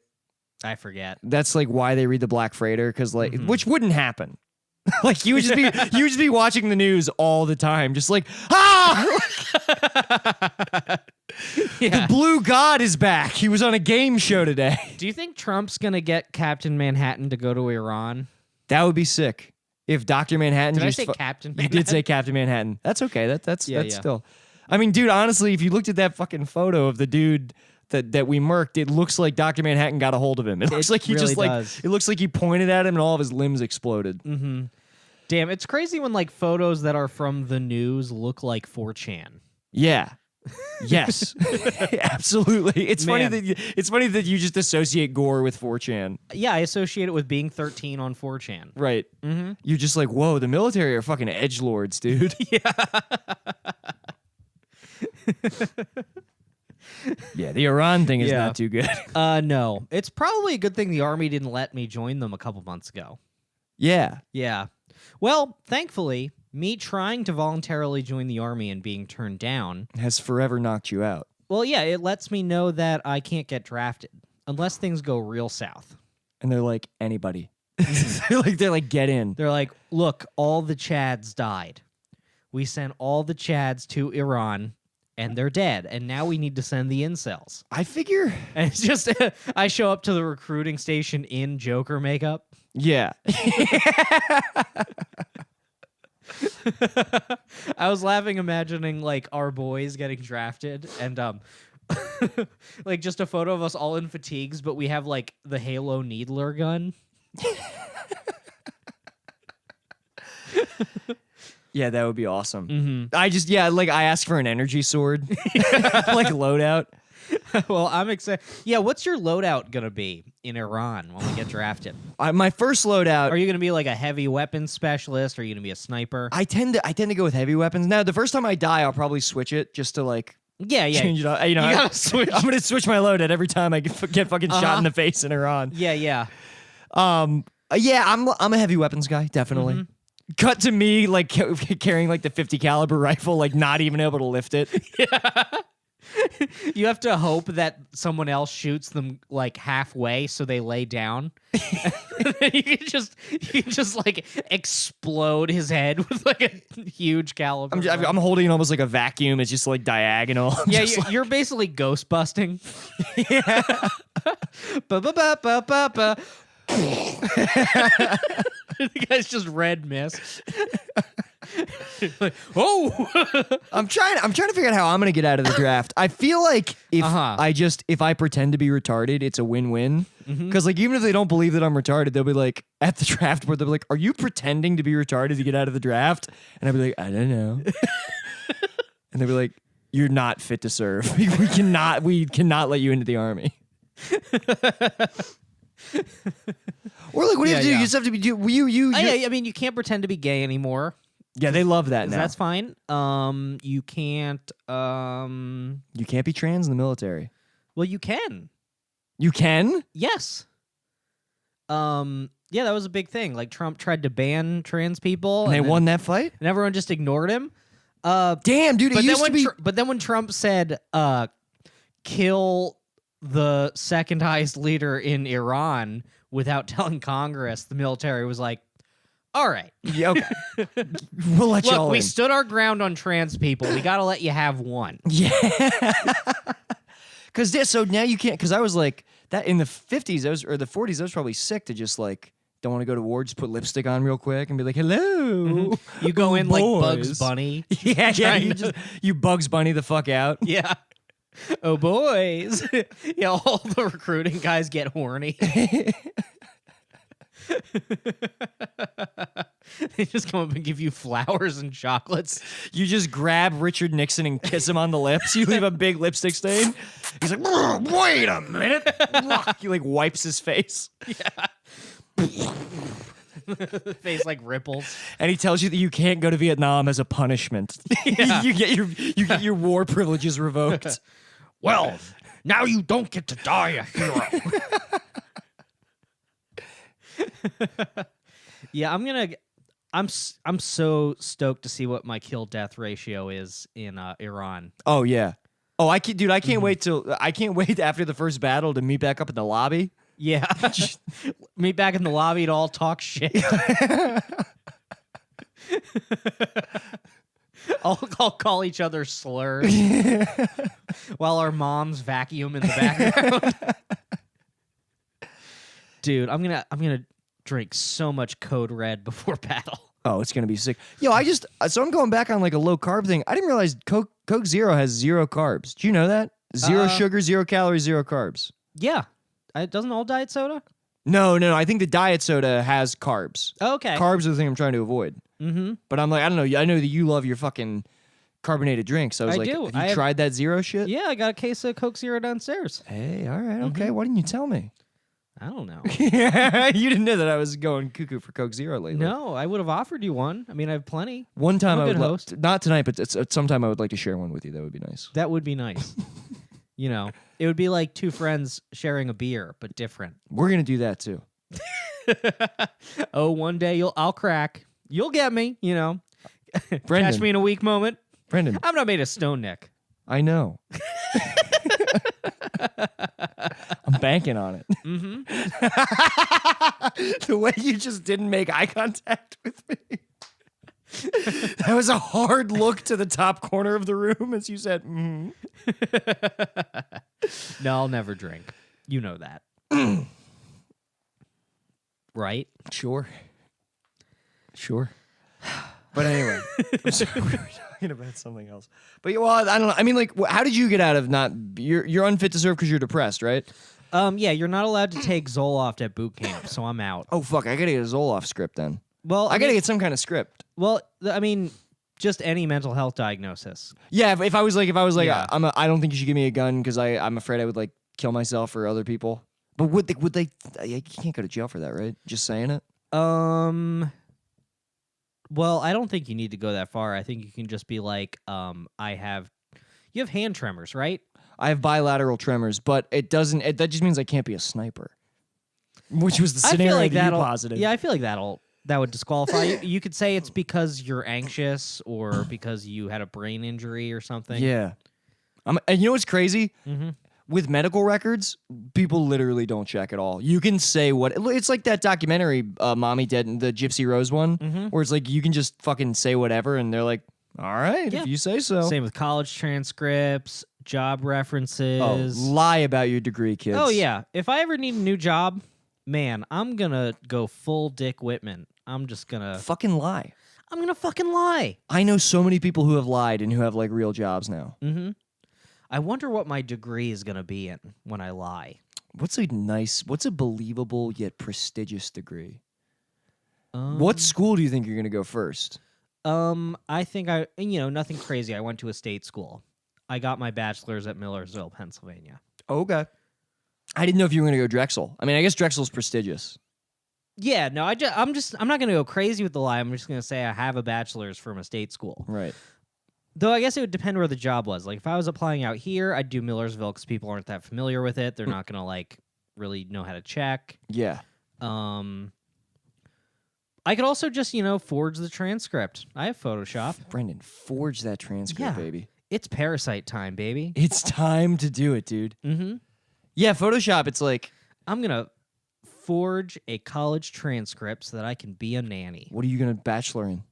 Speaker 2: I forget.
Speaker 3: That's like why they read the Black Freighter, because like which wouldn't happen. Like you would just be watching the news all the time, just like
Speaker 2: Yeah.
Speaker 3: the Blue God is back. He was on a game show today.
Speaker 2: Do you think Trump's gonna get Captain Manhattan to go to Iran?
Speaker 3: That would be sick if Dr. Manhattan.
Speaker 2: Did I
Speaker 3: just
Speaker 2: say Captain
Speaker 3: You
Speaker 2: Manhattan?
Speaker 3: did say Captain Manhattan. That's okay. That's
Speaker 2: Yeah.
Speaker 3: still. I mean, dude, honestly, if you looked at that fucking photo of the dude that we murked, it looks like Dr. Manhattan got a hold of him. It looks like he
Speaker 2: really
Speaker 3: just like
Speaker 2: does.
Speaker 3: it looks like he pointed at him and all of his limbs exploded.
Speaker 2: Damn, it's crazy when like photos that are from the news look like 4chan.
Speaker 3: Yeah. Yes. Absolutely. It's
Speaker 2: Man.
Speaker 3: funny that you just associate gore with 4chan.
Speaker 2: Yeah, I associate it with being 13 on 4chan.
Speaker 3: Right. Mm-hmm. You're just like, whoa, the military are fucking edgelords, dude. Yeah, the Iran thing is
Speaker 2: Yeah.
Speaker 3: not too good.
Speaker 2: No. It's probably a good thing the army didn't let me join them a couple months ago.
Speaker 3: Yeah.
Speaker 2: Yeah. Well, thankfully, me trying to voluntarily join the army and being turned down,
Speaker 3: Has forever knocked you out.
Speaker 2: well, yeah, it lets me know that I can't get drafted unless things go real south.
Speaker 3: And they're like, anybody. they're like, get in.
Speaker 2: They're like, look, all the Chads died. We sent all the Chads to Iran, and they're dead. And now we need to send the incels.
Speaker 3: I figure.
Speaker 2: And it's just, I show up to the recruiting station in Joker makeup.
Speaker 3: Yeah.
Speaker 2: I was laughing, imagining like our boys getting drafted, and like just a photo of us all in fatigues, but we have like the Halo Needler gun.
Speaker 3: Yeah, that would be awesome. I just, I asked for an energy sword, like loadout.
Speaker 2: Well, I'm excited. Yeah, what's your loadout gonna be in Iran when we get drafted?
Speaker 3: My first loadout.
Speaker 2: Are you gonna be like a heavy weapons specialist? Or are you gonna be a sniper?
Speaker 3: I tend to go with heavy weapons. Now, the first time I die, I'll probably switch it just to like
Speaker 2: Yeah, yeah.
Speaker 3: change it up. You know,
Speaker 2: You gotta switch.
Speaker 3: I'm gonna switch my load at every time I get fucking shot in the face in Iran.
Speaker 2: Yeah, yeah.
Speaker 3: Yeah, I'm a heavy weapons guy, definitely.
Speaker 2: Mm-hmm.
Speaker 3: Cut to me like carrying like the 50 caliber rifle, like not even able to lift it.
Speaker 2: You have to hope that someone else shoots them like halfway so they lay down. you can just like explode his head with like a huge caliber.
Speaker 3: I'm holding it almost like a vacuum. It's just like diagonal. I'm
Speaker 2: Yeah,
Speaker 3: just
Speaker 2: you're basically ghost busting. Yeah. Ba-ba-ba-ba-ba-ba. The guy's just red mist. Like, oh,
Speaker 3: I'm trying to figure out how I'm gonna get out of the draft. I feel like if if I pretend to be retarded, it's a win-win. Because like even if they don't believe that I'm retarded, they'll be like at the draft board, they'll be like, "Are you pretending to be retarded to get out of the draft?" And I'll be like, "I don't know." And they'll be like, "You're not fit to serve. we cannot let you into the army." Or like, what do you have to do?
Speaker 2: Yeah.
Speaker 3: You just have to be you.
Speaker 2: I mean, you can't pretend to be gay anymore.
Speaker 3: Yeah, they love that now.
Speaker 2: That's fine. You can't.
Speaker 3: You can't be trans in the military.
Speaker 2: Well, you can.
Speaker 3: You can?
Speaker 2: Yes. Yeah, that was a big thing. Like Trump tried to ban trans people,
Speaker 3: And they
Speaker 2: then-
Speaker 3: won that fight?
Speaker 2: and everyone just ignored him.
Speaker 3: Damn, dude, it
Speaker 2: But
Speaker 3: used to be...
Speaker 2: but then when Trump said, "Kill the second highest leader in Iran," without telling Congress, the military was like, "All right,
Speaker 3: Yeah, okay. We'll let
Speaker 2: look,
Speaker 3: y'all
Speaker 2: we
Speaker 3: in.
Speaker 2: stood our ground on trans people. We got to let you have one."
Speaker 3: Yeah. Because so now you can't... Because I was like, that in the 50s, or the 40s, I was probably sick to just like... Don't want to go to war, just put lipstick on real quick and be like, "Hello."
Speaker 2: You go in like
Speaker 3: boys.
Speaker 2: Bugs Bunny.
Speaker 3: Yeah,
Speaker 2: Trying
Speaker 3: you Bugs Bunny the fuck out.
Speaker 2: Yeah. Oh, boys. Yeah, all the recruiting guys get horny. They just come up and give you flowers and chocolates.
Speaker 3: You just grab Richard Nixon and kiss him on the lips. You leave a big lipstick stain. He's like, "Wait a minute." He like wipes his face.
Speaker 2: The face like ripples.
Speaker 3: And he tells you that you can't go to Vietnam as a punishment.
Speaker 2: Yeah.
Speaker 3: you get your war privileges revoked.
Speaker 2: Well, now you don't get to die a hero. Yeah, I'm so stoked to see what my kill death ratio is in Iran.
Speaker 3: Oh yeah. Oh, I can't wait after the first battle to meet back up in the lobby.
Speaker 2: Yeah. Meet back in the lobby to all talk shit. I'll call each other slurs while our moms vacuum in the background. Dude, I'm gonna drink so much Code Red before battle.
Speaker 3: Oh, it's gonna be sick. Yo, so I'm going back on like a low carb thing. I didn't realize Coke Zero has 0 carbs. Do you know that? 0 sugar, 0 calories, 0 carbs.
Speaker 2: Yeah. Doesn't all diet soda?
Speaker 3: No. I think the diet soda has carbs.
Speaker 2: Oh, okay.
Speaker 3: Carbs are the thing I'm trying to avoid.
Speaker 2: Mm-hmm.
Speaker 3: But I'm like, I don't know. I know that you love your fucking carbonated drinks. So I was
Speaker 2: I
Speaker 3: like,
Speaker 2: do.
Speaker 3: have you tried that zero shit?
Speaker 2: Yeah, I got a case of Coke Zero downstairs.
Speaker 3: Hey, all right, okay. Why didn't you tell me?
Speaker 2: I don't know.
Speaker 3: You didn't know that I was going cuckoo for Coke Zero lately.
Speaker 2: No, I would have offered you one. I mean, I have plenty.
Speaker 3: One time
Speaker 2: I'm a
Speaker 3: I would
Speaker 2: good
Speaker 3: love,
Speaker 2: host.
Speaker 3: not tonight, but sometime I would like to share one with you. That would be nice.
Speaker 2: That would be nice. You know, it would be like two friends sharing a beer, but different.
Speaker 3: We're gonna do that too.
Speaker 2: Oh, one day I'll crack. You'll get me, you know.
Speaker 3: Brendan.
Speaker 2: Catch me in a weak moment.
Speaker 3: Brendan,
Speaker 2: I'm not made of stone, Nick.
Speaker 3: I know. I'm banking on it.
Speaker 2: Mm-hmm.
Speaker 3: The way you just didn't make eye contact with me. That was a hard look to the top corner of the room as you said, mm.
Speaker 2: No, I'll never drink. You know that. Right?
Speaker 3: Sure. But anyway, I'm sorry, we were talking about something else. But well, I don't know. I mean, like, how did you get out of not? You're unfit to serve because you're depressed, right?
Speaker 2: Yeah, you're not allowed to take Zoloft at boot camp, so I'm out.
Speaker 3: Oh fuck! I gotta get a Zoloft script then.
Speaker 2: Well,
Speaker 3: I gotta get some kind of script.
Speaker 2: Well, I mean, just any mental health diagnosis.
Speaker 3: Yeah, if I was like,
Speaker 2: Yeah.
Speaker 3: I don't think you should give me a gun because I'm afraid I would like kill myself or other people. But would they? You can't go to jail for that, right? Just saying it.
Speaker 2: Well, I don't think you need to go that far. I think you can just be like, You have hand tremors, right?
Speaker 3: I have bilateral tremors, but it doesn't. That just means I can't be a sniper, which was the scenario that you
Speaker 2: that'll.
Speaker 3: posited.
Speaker 2: Yeah, I feel like that would disqualify you. You could say it's because you're anxious or because you had a brain injury or something.
Speaker 3: Yeah. And you know what's crazy?
Speaker 2: Mm-hmm.
Speaker 3: With medical records, people literally don't check at all. You can say what it's like that documentary, "Mommy Dead," the Gypsy Rose one, where it's like you can just fucking say whatever, and they're like, "All right,
Speaker 2: Yeah.
Speaker 3: if you say so."
Speaker 2: Same with college transcripts, job
Speaker 3: Oh,
Speaker 2: references.
Speaker 3: lie about your degree, kids.
Speaker 2: Oh yeah. If I ever need a new job, man, I'm gonna go full Dick Whitman. I'm gonna
Speaker 3: fucking lie.
Speaker 2: fucking lie.
Speaker 3: I know so many people who have lied and who have like real jobs now.
Speaker 2: Mm-hmm. I wonder what my degree is gonna be in when I lie.
Speaker 3: What's a believable yet prestigious degree? What school do you think you're gonna go first?
Speaker 2: I think nothing crazy. I went to a state school. I got my bachelor's at Millersville, Pennsylvania.
Speaker 3: Okay. I didn't know if you were gonna go Drexel. I mean, I guess Drexel's prestigious.
Speaker 2: Yeah, no, I'm not gonna go crazy with the lie. I'm just gonna say I have a bachelor's from a state school.
Speaker 3: Right.
Speaker 2: Though I guess it would depend where the job was. Like if I was applying out here, I'd do Millersville because people aren't that familiar with it. They're not gonna like really know how to check.
Speaker 3: Yeah.
Speaker 2: I could also just forge the transcript. I have Photoshop.
Speaker 3: Brendan, forge that transcript,
Speaker 2: Yeah.
Speaker 3: baby.
Speaker 2: It's Parasite time, baby.
Speaker 3: It's time to do it, dude.
Speaker 2: Mm-hmm.
Speaker 3: Yeah, Photoshop, it's like,
Speaker 2: I'm gonna forge a college transcript so that I can be a nanny.
Speaker 3: what are you gonna bachelor in?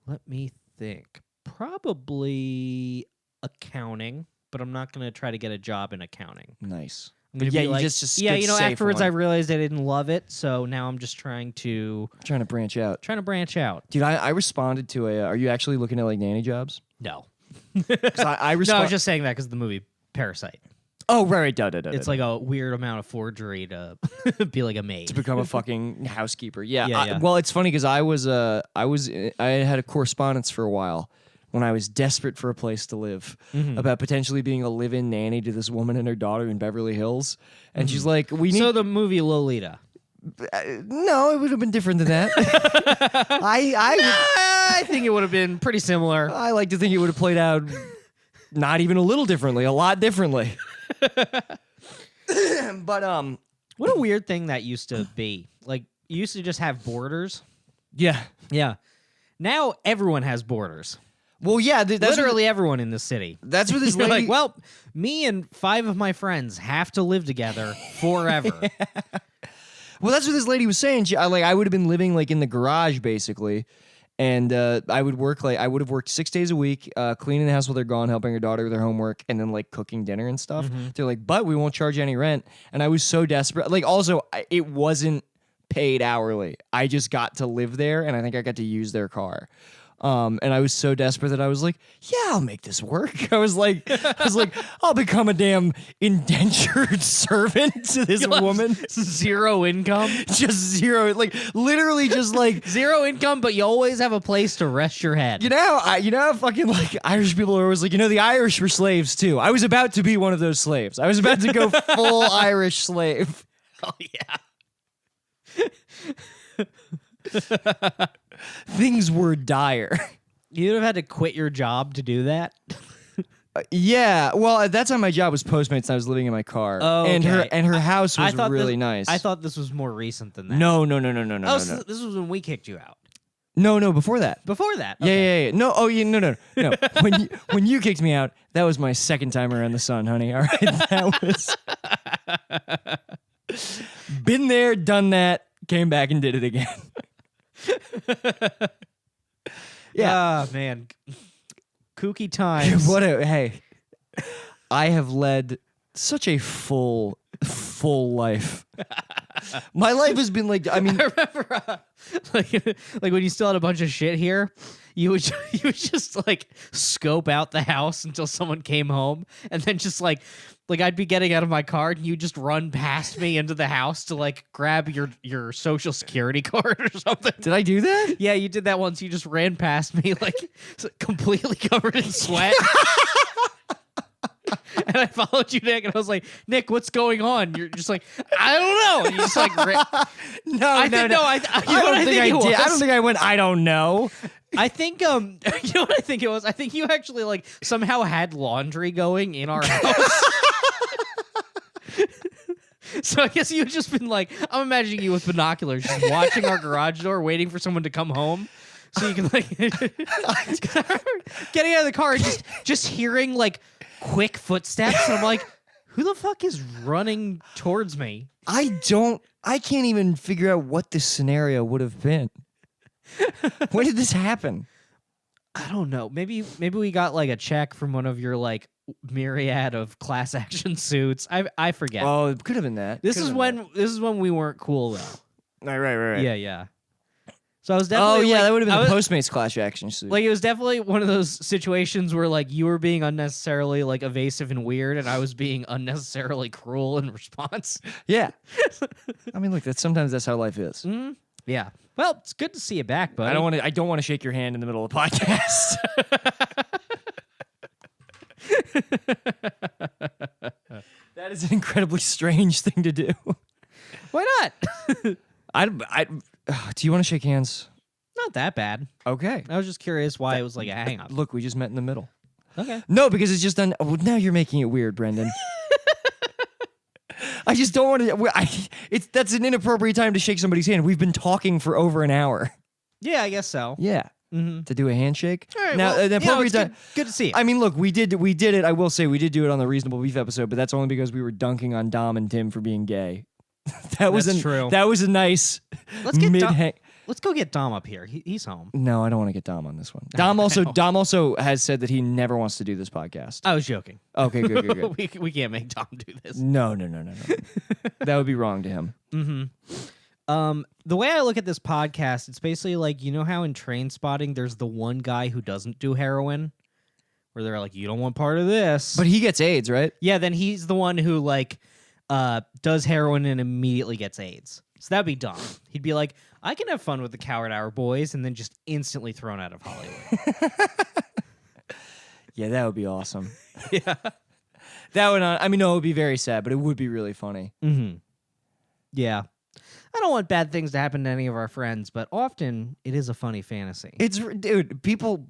Speaker 2: Let me think. Probably accounting, but I'm not gonna try to get a job in accounting.
Speaker 3: Nice.
Speaker 2: I'm gonna
Speaker 3: Yeah,
Speaker 2: be
Speaker 3: you
Speaker 2: like,
Speaker 3: just
Speaker 2: yeah,
Speaker 3: good safe
Speaker 2: afterwards I
Speaker 3: one.
Speaker 2: realized I didn't love it, so now I'm just trying to
Speaker 3: Trying to branch out.
Speaker 2: branch out.
Speaker 3: Dude, I responded to a, are you actually looking at like nanny jobs?
Speaker 2: No.
Speaker 3: 'Cause I
Speaker 2: No, I
Speaker 3: responded.
Speaker 2: was just saying that because of the movie Parasite.
Speaker 3: Oh, right, duh.
Speaker 2: It's like a weird amount of forgery to be like a maid.
Speaker 3: to become a fucking housekeeper. Yeah.
Speaker 2: Yeah.
Speaker 3: Well, it's funny because I had a correspondence for a while when I was desperate for a place to live about potentially being a live-in nanny to this woman and her daughter in Beverly Hills, and she's like, "We need."
Speaker 2: So the movie Lolita.
Speaker 3: No, it would have been different than that.
Speaker 2: I think it would have been pretty similar.
Speaker 3: I like to think it would have played out not even a little differently, a lot differently. But
Speaker 2: What a weird thing that used to be. Like, you used to just have borders.
Speaker 3: yeah.
Speaker 2: Yeah. Now everyone has borders.
Speaker 3: Well, yeah, that's
Speaker 2: Literally everyone in the city.
Speaker 3: That's where this
Speaker 2: You're
Speaker 3: lady.
Speaker 2: like, well, me and 5 of my friends have to live together forever.
Speaker 3: Well, that's what this lady was saying. I would have been living like in the garage basically, and I would have worked 6 days a week, cleaning the house while they're gone, helping her daughter with her homework, and then like cooking dinner and stuff. They're like, but we won't charge any rent, and I was so desperate. Like, also, it wasn't paid hourly. I just got to live there, and I think I got to use their car. And I was so desperate that I was like, yeah, I'll make this work. I was like, I'll become a damn indentured servant to this woman.
Speaker 2: Zero income.
Speaker 3: Just zero, like literally just like,
Speaker 2: Zero income, but you always have a place to rest your head.
Speaker 3: you know how fucking like Irish people are always like, the Irish were slaves too. I was about to be one of those slaves. I was about to go full Irish slave.
Speaker 2: Oh, yeah.
Speaker 3: Things were dire.
Speaker 2: You'd have had to quit your job to do that.
Speaker 3: Yeah, well, at that time my job was Postmates and I was living in my car.
Speaker 2: Oh,
Speaker 3: and
Speaker 2: okay.
Speaker 3: her house was
Speaker 2: thought
Speaker 3: really
Speaker 2: this,
Speaker 3: nice.
Speaker 2: I thought this was more recent than that.
Speaker 3: No.
Speaker 2: Oh, so this was when we kicked you out.
Speaker 3: No, before that.
Speaker 2: Before that.
Speaker 3: Yeah,
Speaker 2: Okay.
Speaker 3: yeah. No, oh, yeah, no. When you kicked me out, that was my second time around the sun, honey. All right, that was been there, done that, came back and did it again. Yeah.
Speaker 2: Ah, man. Kooky times.
Speaker 3: Hey, I have led such a full life. My life has been like, I mean,
Speaker 2: I remember, like when you still had a bunch of shit here, you would just like scope out the house until someone came home, and then just like I'd be getting out of my car, and you just run past me into the house to like grab your social security card or something.
Speaker 3: did I do that?
Speaker 2: Yeah, you did that once. You just ran past me like completely covered in sweat. And I followed you, Nick, and I was like, Nick, what's going on? You're just like, I don't know. And you just like,
Speaker 3: No,
Speaker 2: I
Speaker 3: no,
Speaker 2: think,
Speaker 3: no.
Speaker 2: no, I
Speaker 3: I don't think I did. I don't think I went, I don't know.
Speaker 2: I think you know what I think it was? I think you actually like somehow had laundry going in our house. So I guess you've just been like, I'm imagining you with binoculars just watching our garage door waiting for someone to come home. So you can like getting out of the car and just hearing like quick footsteps and I'm like, who the fuck is running towards me?
Speaker 3: I can't even figure out what this scenario would have been. When did this happen?
Speaker 2: I don't know. Maybe we got like a check from one of your like myriad of class action suits. I forget.
Speaker 3: Oh, it could have been that.
Speaker 2: This is when we weren't cool though.
Speaker 3: Right.
Speaker 2: Yeah. So I was
Speaker 3: Oh
Speaker 2: definitely
Speaker 3: yeah,
Speaker 2: like,
Speaker 3: that would have
Speaker 2: I
Speaker 3: been
Speaker 2: was-
Speaker 3: the Postmates class action suit.
Speaker 2: Like it was definitely one of those situations where like you were being unnecessarily like evasive and weird, and I was being unnecessarily cruel in response.
Speaker 3: yeah. I mean, look, sometimes that's how life is.
Speaker 2: Yeah. Well, it's good to see you back, buddy.
Speaker 3: I don't want to shake your hand in the middle of the podcast. That is an incredibly strange thing to do.
Speaker 2: Why not?
Speaker 3: Do you want to shake hands?
Speaker 2: Not that bad.
Speaker 3: Okay.
Speaker 2: I was just curious why it was like a hang up.
Speaker 3: Look, we just met in the middle.
Speaker 2: Okay.
Speaker 3: No, because it's just now you're making it weird, Brendan. I just don't want to. That's an inappropriate time to shake somebody's hand. We've been talking for over an hour.
Speaker 2: Yeah, I guess so.
Speaker 3: Yeah.
Speaker 2: Mm-hmm.
Speaker 3: To do a handshake.
Speaker 2: All right.
Speaker 3: Now,
Speaker 2: well,
Speaker 3: an appropriate time.
Speaker 2: Good to see you.
Speaker 3: I mean, look, we did it. I will say we did do it on the Reasonable Beef episode, but that's only because we were dunking on Dom and Tim for being gay.
Speaker 2: That's true.
Speaker 3: That was a nice
Speaker 2: Let's get Dom,
Speaker 3: mid-hang.
Speaker 2: let's go get Dom up here. He's home.
Speaker 3: No, I don't want to get Dom on this one. Dom also has said that he never wants to do this podcast.
Speaker 2: I was joking.
Speaker 3: Okay, good.
Speaker 2: we can't make Dom do this.
Speaker 3: No. That would be wrong to him.
Speaker 2: The way I look at this podcast, it's basically like, you know how in Train Spotting there's the one guy who doesn't do heroin? Where they're like, you don't want part of this.
Speaker 3: But he gets AIDS, right?
Speaker 2: yeah, then he's the one who like does heroin and immediately gets AIDS. So that'd be Dom. He'd be like, I can have fun with the Coward Hour boys, and then just instantly thrown out of Hollywood.
Speaker 3: Yeah, that would be awesome.
Speaker 2: Yeah.
Speaker 3: That would not. I mean, no, it would be very sad, but it would be really funny.
Speaker 2: Mm-hmm. Yeah. I don't want bad things to happen to any of our friends, but often it is a funny fantasy.
Speaker 3: Dude, people.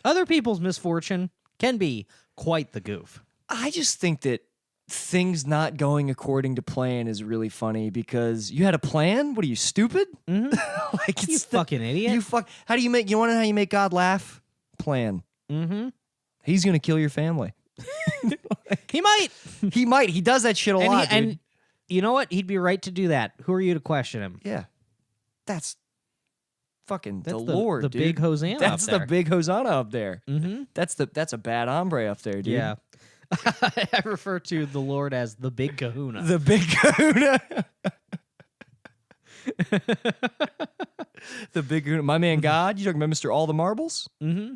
Speaker 2: Other people's misfortune can be quite the goof.
Speaker 3: I just think that things not going according to plan is really funny because you had a plan. What are you, stupid?
Speaker 2: Mm-hmm.
Speaker 3: Like
Speaker 2: You fucking idiot.
Speaker 3: You How do you make? You want to know how you make God laugh? Plan.
Speaker 2: Mm-hmm.
Speaker 3: He's gonna kill your family.
Speaker 2: He might.
Speaker 3: He might. He does that shit a lot, dude.
Speaker 2: And you know what? He'd be right to do that. Who are you to question him?
Speaker 3: Yeah, that's fucking
Speaker 2: That's
Speaker 3: the Lord,
Speaker 2: the
Speaker 3: dude.
Speaker 2: big Hosanna
Speaker 3: That's
Speaker 2: up there.
Speaker 3: the big Hosanna up there.
Speaker 2: Mm-hmm.
Speaker 3: That's a bad hombre up there, dude.
Speaker 2: Yeah. I refer to the Lord as the big kahuna.
Speaker 3: The big kahuna. The big kahuna. My man God, you talking about Mr. All the Marbles?
Speaker 2: Mm-hmm.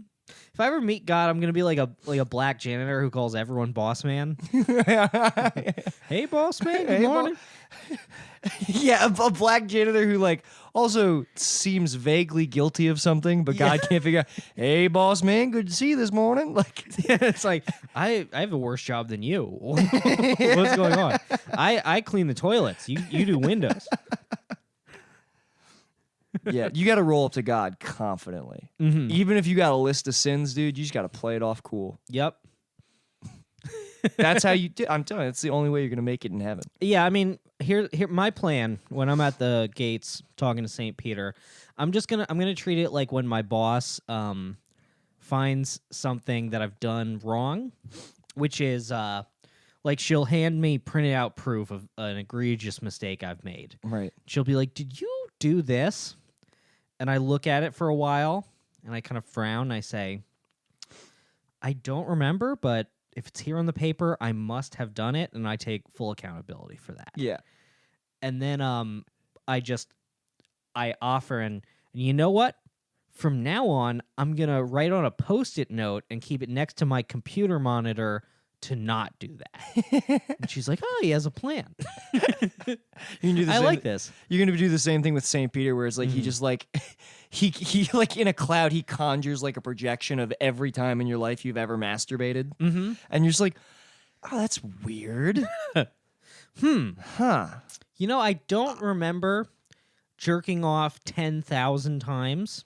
Speaker 2: If I ever meet God, I'm gonna be like a black janitor who calls everyone boss man. Hey, boss man. Good
Speaker 3: Hey,
Speaker 2: morning.
Speaker 3: Yeah, a black janitor who like also seems vaguely guilty of something, but God can't figure out. Hey, boss man, good to see you this morning. Like,
Speaker 2: It's like I have a worse job than you. What's going on? I clean the toilets. You do windows.
Speaker 3: yeah, you got to roll up to God confidently, even if you got a list of sins, dude. You just got to play it off cool.
Speaker 2: Yep.
Speaker 3: That's how you do. I'm telling you, it's the only way you're gonna make it in heaven.
Speaker 2: Yeah, I mean, here my plan when I'm at the gates talking to St. Peter, I'm gonna treat it like when my boss finds something that I've done wrong, which is like she'll hand me printed out proof of an egregious mistake I've made.
Speaker 3: Right.
Speaker 2: She'll be like, "Did you do this?" And I look at it for a while and I kind of frown and I say, "I don't remember, but if it's here on the paper, I must have done it, and I take full accountability for that."
Speaker 3: Yeah.
Speaker 2: And then I offer, and you know what? From now on, I'm gonna write on a Post-it note and keep it next to my computer monitor to not do that. And she's like, "Oh, he has a plan."
Speaker 3: You can do the
Speaker 2: I
Speaker 3: same,
Speaker 2: like this.
Speaker 3: You're gonna do the same thing with St. Peter, where it's like he just like he like in a cloud he conjures like a projection of every time in your life you've ever masturbated, and you're just like, oh, that's weird.
Speaker 2: Hmm.
Speaker 3: Huh.
Speaker 2: You know, I don't remember jerking off 10,000 times.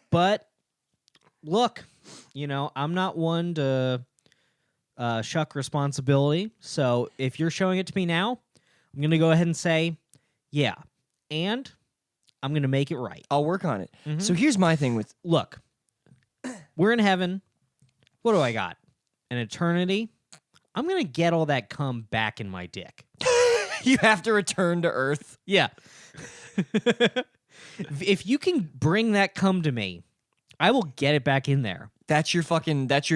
Speaker 2: But look, I'm not one to shuck responsibility. So if you're showing it to me now, I'm going to go ahead and say, yeah. And I'm going to make it right.
Speaker 3: I'll work on it.
Speaker 2: Mhm.
Speaker 3: So here's my thing with
Speaker 2: Look, we're in heaven. What do I got? An eternity. I'm going to get all that cum back in my dick.
Speaker 3: you have to return to Earth.
Speaker 2: Yeah. If you can bring that cum to me, I will get it back in there.
Speaker 3: That's your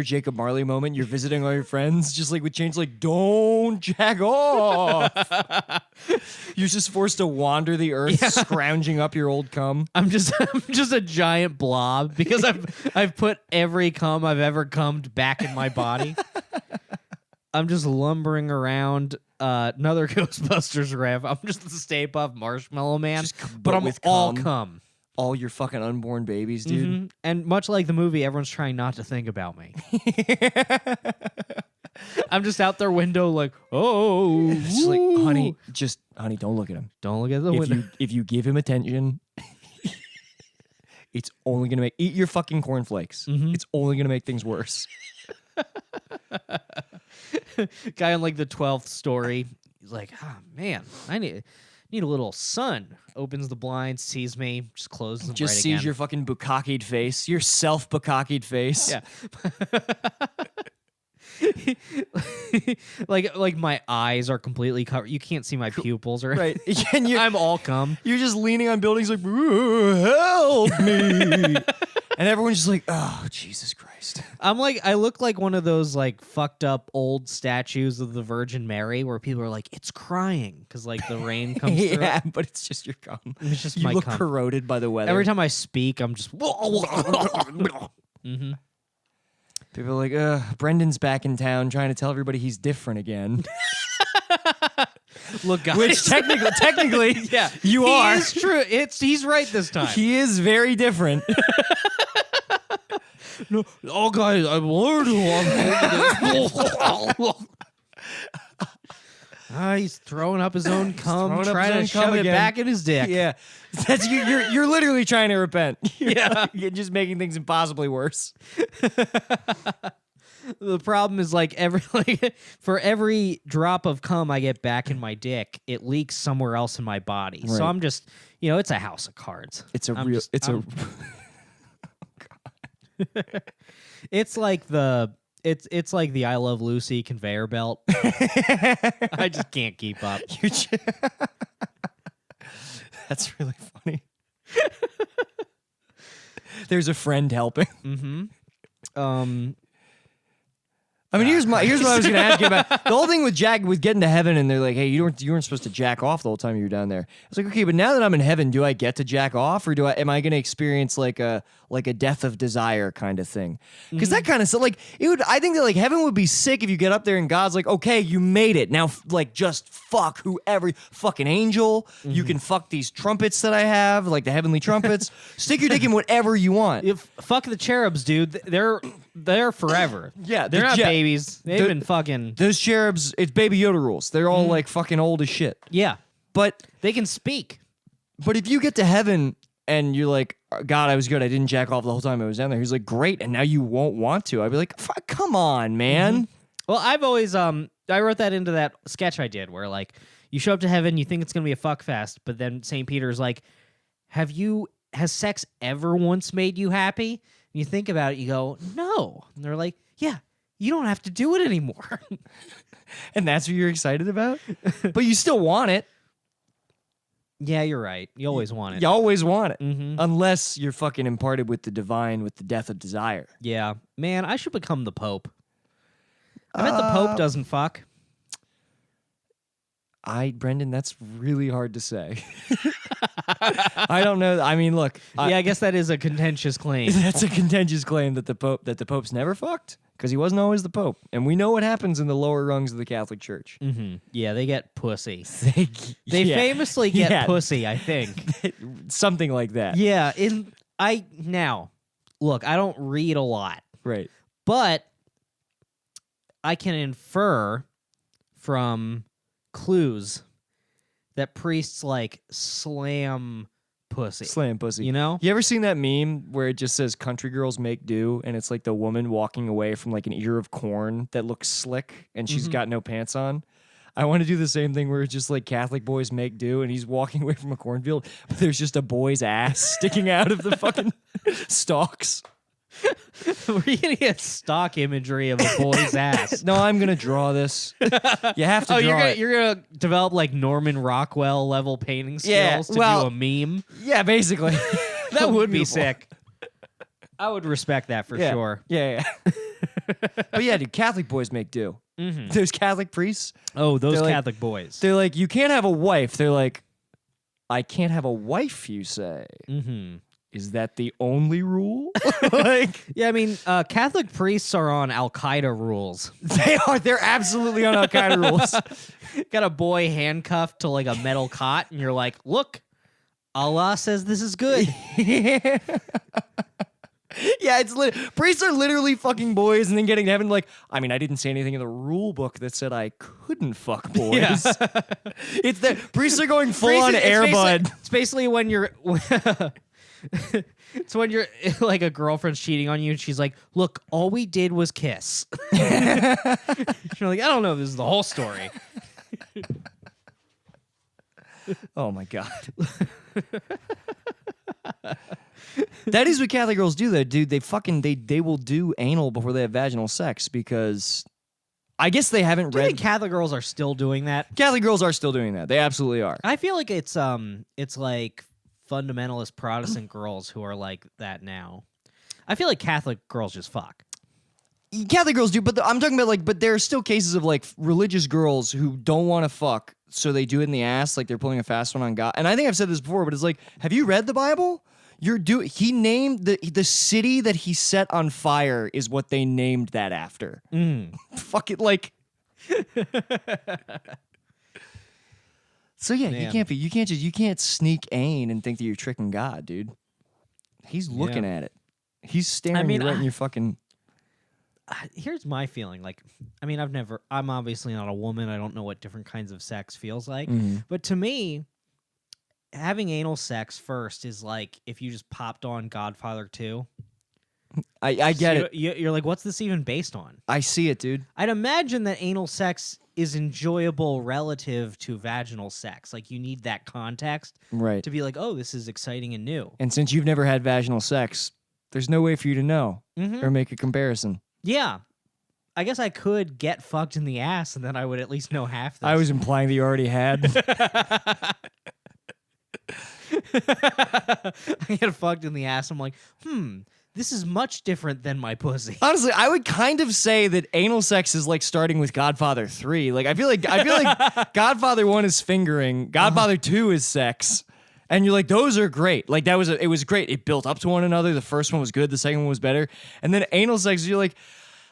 Speaker 3: Jacob Marley moment. You're visiting all your friends, just like with chains, like, don't jack off. You're just forced to wander the earth, scrounging up your old cum.
Speaker 2: I'm just a giant blob because I've put every cum I've ever cummed back in my body. I'm just lumbering around. Another Ghostbusters ref. I'm just the Stay Puft Marshmallow Man, but I'm
Speaker 3: with
Speaker 2: all
Speaker 3: cum.
Speaker 2: cum.
Speaker 3: All your fucking unborn babies, dude.
Speaker 2: Mhm. And much like the movie, everyone's trying not to think about me. I'm just out their window like, oh,
Speaker 3: It's like, honey, don't look at him.
Speaker 2: don't look at the window.
Speaker 3: If you give him attention, it's only gonna eat your fucking cornflakes.
Speaker 2: Mhm.
Speaker 3: It's only gonna make things worse.
Speaker 2: Guy on like the 12th story, he's like, oh man, I need a little sun. Opens the blinds, sees me, just closes them
Speaker 3: Just
Speaker 2: right
Speaker 3: sees
Speaker 2: again.
Speaker 3: your fucking bukkakied face, your self-bukkakied face.
Speaker 2: Yeah. like my eyes are completely covered. You can't see my pupils or
Speaker 3: Right. And
Speaker 2: I'm all cum.
Speaker 3: you're just leaning on buildings like, "Ooh, help me." And everyone's just like, oh, Jesus Christ.
Speaker 2: I look like one of those like fucked up old statues of the Virgin Mary where people are like, it's crying because like the rain comes through.
Speaker 3: Yeah, but it's just your cum.
Speaker 2: It's just
Speaker 3: You
Speaker 2: my
Speaker 3: look
Speaker 2: cum.
Speaker 3: corroded by the weather.
Speaker 2: Every time I speak, I'm just. Mm-hmm.
Speaker 3: People are like, Brendan's back in town trying to tell everybody he's different again.
Speaker 2: Look, guys.
Speaker 3: Which technically,
Speaker 2: yeah,
Speaker 3: you are.
Speaker 2: It's true. He's right this time.
Speaker 3: He is very different.
Speaker 2: No, oh, guys, I've learned he's throwing up his own cum,
Speaker 3: throwing up his
Speaker 2: trying
Speaker 3: own
Speaker 2: to shove
Speaker 3: cum
Speaker 2: it
Speaker 3: again.
Speaker 2: back in his dick.
Speaker 3: Yeah. That's you're literally trying to repent.
Speaker 2: Yeah.
Speaker 3: You're just making things impossibly worse.
Speaker 2: The problem is for every drop of cum I get back in my dick, it leaks somewhere else in my body. So
Speaker 3: Right.
Speaker 2: I'm just, it's a house of cards.
Speaker 3: It's a
Speaker 2: I'm
Speaker 3: real
Speaker 2: just-
Speaker 3: it's
Speaker 2: I'm- It's like it's like the I Love Lucy conveyor belt. I just can't keep up.
Speaker 3: That's really funny. There's a friend helping.
Speaker 2: Mm-hmm.
Speaker 3: I mean, here's what I was going to ask you about. The whole thing with getting to heaven, and they're like, "Hey, you weren't supposed to jack off the whole time you were down there." I was like, "Okay, but now that I'm in heaven, do I get to jack off, or am I going to experience like a death of desire kind of thing?" Because that kind of stuff, like it would. I think that like heaven would be sick if you get up there and God's like, "Okay, you made it. Now, like just fuck whoever, fucking angel. You can fuck these trumpets that I have, like the heavenly trumpets. Stick your dick in whatever you want."
Speaker 2: Fuck the cherubs, dude. They're forever.
Speaker 3: Yeah,
Speaker 2: they're not babies. They've been fucking.
Speaker 3: Those cherubs, it's Baby Yoda rules. They're all like fucking old as shit.
Speaker 2: Yeah,
Speaker 3: But
Speaker 2: they can speak.
Speaker 3: if you get to heaven and you're like, God, I was good. I didn't jack off the whole time I was down there. He's like, great, and now you won't want to. I'd be like, fuck, come on, man.
Speaker 2: Well, I've always I wrote that into that sketch I did where like you show up to heaven, you think it's gonna be a fuck fest, but then St. Peter's like, has sex ever once made you happy? And you think about it, you go, no. And they're like, yeah, you don't have to do it anymore.
Speaker 3: And that's what you're excited about? But you still want it.
Speaker 2: Yeah, you're right. You always want it.
Speaker 3: You always want it.
Speaker 2: Mm-hmm.
Speaker 3: Unless you're fucking imparted with the divine, with the death of desire.
Speaker 2: Yeah. Man, I should become the Pope. I bet the Pope doesn't fuck.
Speaker 3: Brendan, that's really hard to say. I don't know. I mean, look.
Speaker 2: Yeah, I guess that is a contentious claim.
Speaker 3: That's a contentious claim that the Pope's never fucked, because he wasn't always the Pope, and we know what happens in the lower rungs of the Catholic Church.
Speaker 2: Mm-hmm. Yeah, they get pussy.
Speaker 3: They
Speaker 2: They famously get
Speaker 3: Yeah.
Speaker 2: pussy, I think.
Speaker 3: something like that.
Speaker 2: Yeah, look, I don't read a lot,
Speaker 3: Right.
Speaker 2: but I can infer from clues that priests like slam pussy.
Speaker 3: Slam pussy.
Speaker 2: You know?
Speaker 3: You ever seen that meme where it just says "country girls make do" and it's like the woman walking away from like an ear of corn that looks slick and she's got no pants on? I want to do the same thing where it's just like Catholic boys make do and he's walking away from a cornfield, but there's just a boy's ass sticking out of the fucking stalks.
Speaker 2: We're gonna get stock imagery of a boy's ass.
Speaker 3: No, I'm gonna draw this. You have to
Speaker 2: Oh,
Speaker 3: draw it.
Speaker 2: you're gonna develop like Norman Rockwell level painting skills
Speaker 3: Yeah,
Speaker 2: to
Speaker 3: well-
Speaker 2: do a meme.
Speaker 3: Yeah, basically.
Speaker 2: That would be
Speaker 3: Beautiful.
Speaker 2: sick. I would respect that for
Speaker 3: Yeah.
Speaker 2: sure.
Speaker 3: Yeah. But yeah, dude, Catholic boys make do. There's Catholic priests.
Speaker 2: Oh, those
Speaker 3: They're like-
Speaker 2: Catholic boys.
Speaker 3: They're like, you can't have a wife. They're like, I can't have a wife, you say.
Speaker 2: Mm-hmm.
Speaker 3: Is that the only rule? Like,
Speaker 2: Yeah, I mean, Catholic priests are on Al Qaeda rules.
Speaker 3: they are. They're absolutely on Al Qaeda rules.
Speaker 2: Got a boy handcuffed to like a metal cot, and you're like, look, Allah says this is good.
Speaker 3: Yeah, it's priests are literally fucking boys and then getting to heaven like, I mean, I didn't say anything in the rule book that said I couldn't fuck boys.
Speaker 2: Yeah.
Speaker 3: It's that priests are going full
Speaker 2: Priests-
Speaker 3: on
Speaker 2: it's
Speaker 3: Air
Speaker 2: basically-
Speaker 3: Bud.
Speaker 2: It's basically when you're. It's when you're like a girlfriend's cheating on you, and she's like, "Look, all we did was kiss." You're like, "I don't know if this is the whole story."
Speaker 3: Oh my god. That is what Catholic girls do though, dude. They will do anal before they have vaginal sex because I guess they haven't
Speaker 2: Do you
Speaker 3: read
Speaker 2: think Catholic girls are still doing that?
Speaker 3: Catholic girls are still doing that. They absolutely are.
Speaker 2: I feel like it's like fundamentalist Protestant girls who are like that now. I feel like Catholic girls just fuck.
Speaker 3: Catholic girls do, but I'm talking about like, but there are still cases of like religious girls who don't want to fuck, so they do it in the ass, like they're pulling a fast one on God. And I think I've said this before, but it's like, have you read the Bible? He named the city that he set on fire is what they named that after. Fuck it, like. So yeah,
Speaker 2: Man.
Speaker 3: you can't sneak aim and think that you're tricking God, dude. He's looking at it. He's staring
Speaker 2: mean,
Speaker 3: you right in your fucking.
Speaker 2: Here's my feeling. Like, I mean, I'm obviously not a woman. I don't know what different kinds of sex feels like. But to me, having anal sex first is like if you just popped on Godfather 2.
Speaker 3: I get it.
Speaker 2: You're like, what's this even based on?
Speaker 3: I see it, dude.
Speaker 2: I'd imagine that anal sex is enjoyable relative to vaginal sex. Like, you need that context
Speaker 3: Right.
Speaker 2: to be like, oh, this is exciting and new.
Speaker 3: And since you've never had vaginal sex, there's no way for you to know or make a comparison.
Speaker 2: Yeah. I guess I could get fucked in the ass and then I would at least know half this.
Speaker 3: I was implying that you already had.
Speaker 2: I get fucked in the ass. I'm like, this is much different than my pussy.
Speaker 3: Honestly, I would kind of say that anal sex is like starting with Godfather 3. Like I feel like Godfather 1 is fingering, Godfather 2 is sex. And you're like, those are great. Like it was great. It built up to one another. The first one was good, the second one was better. And then anal sex, you're like,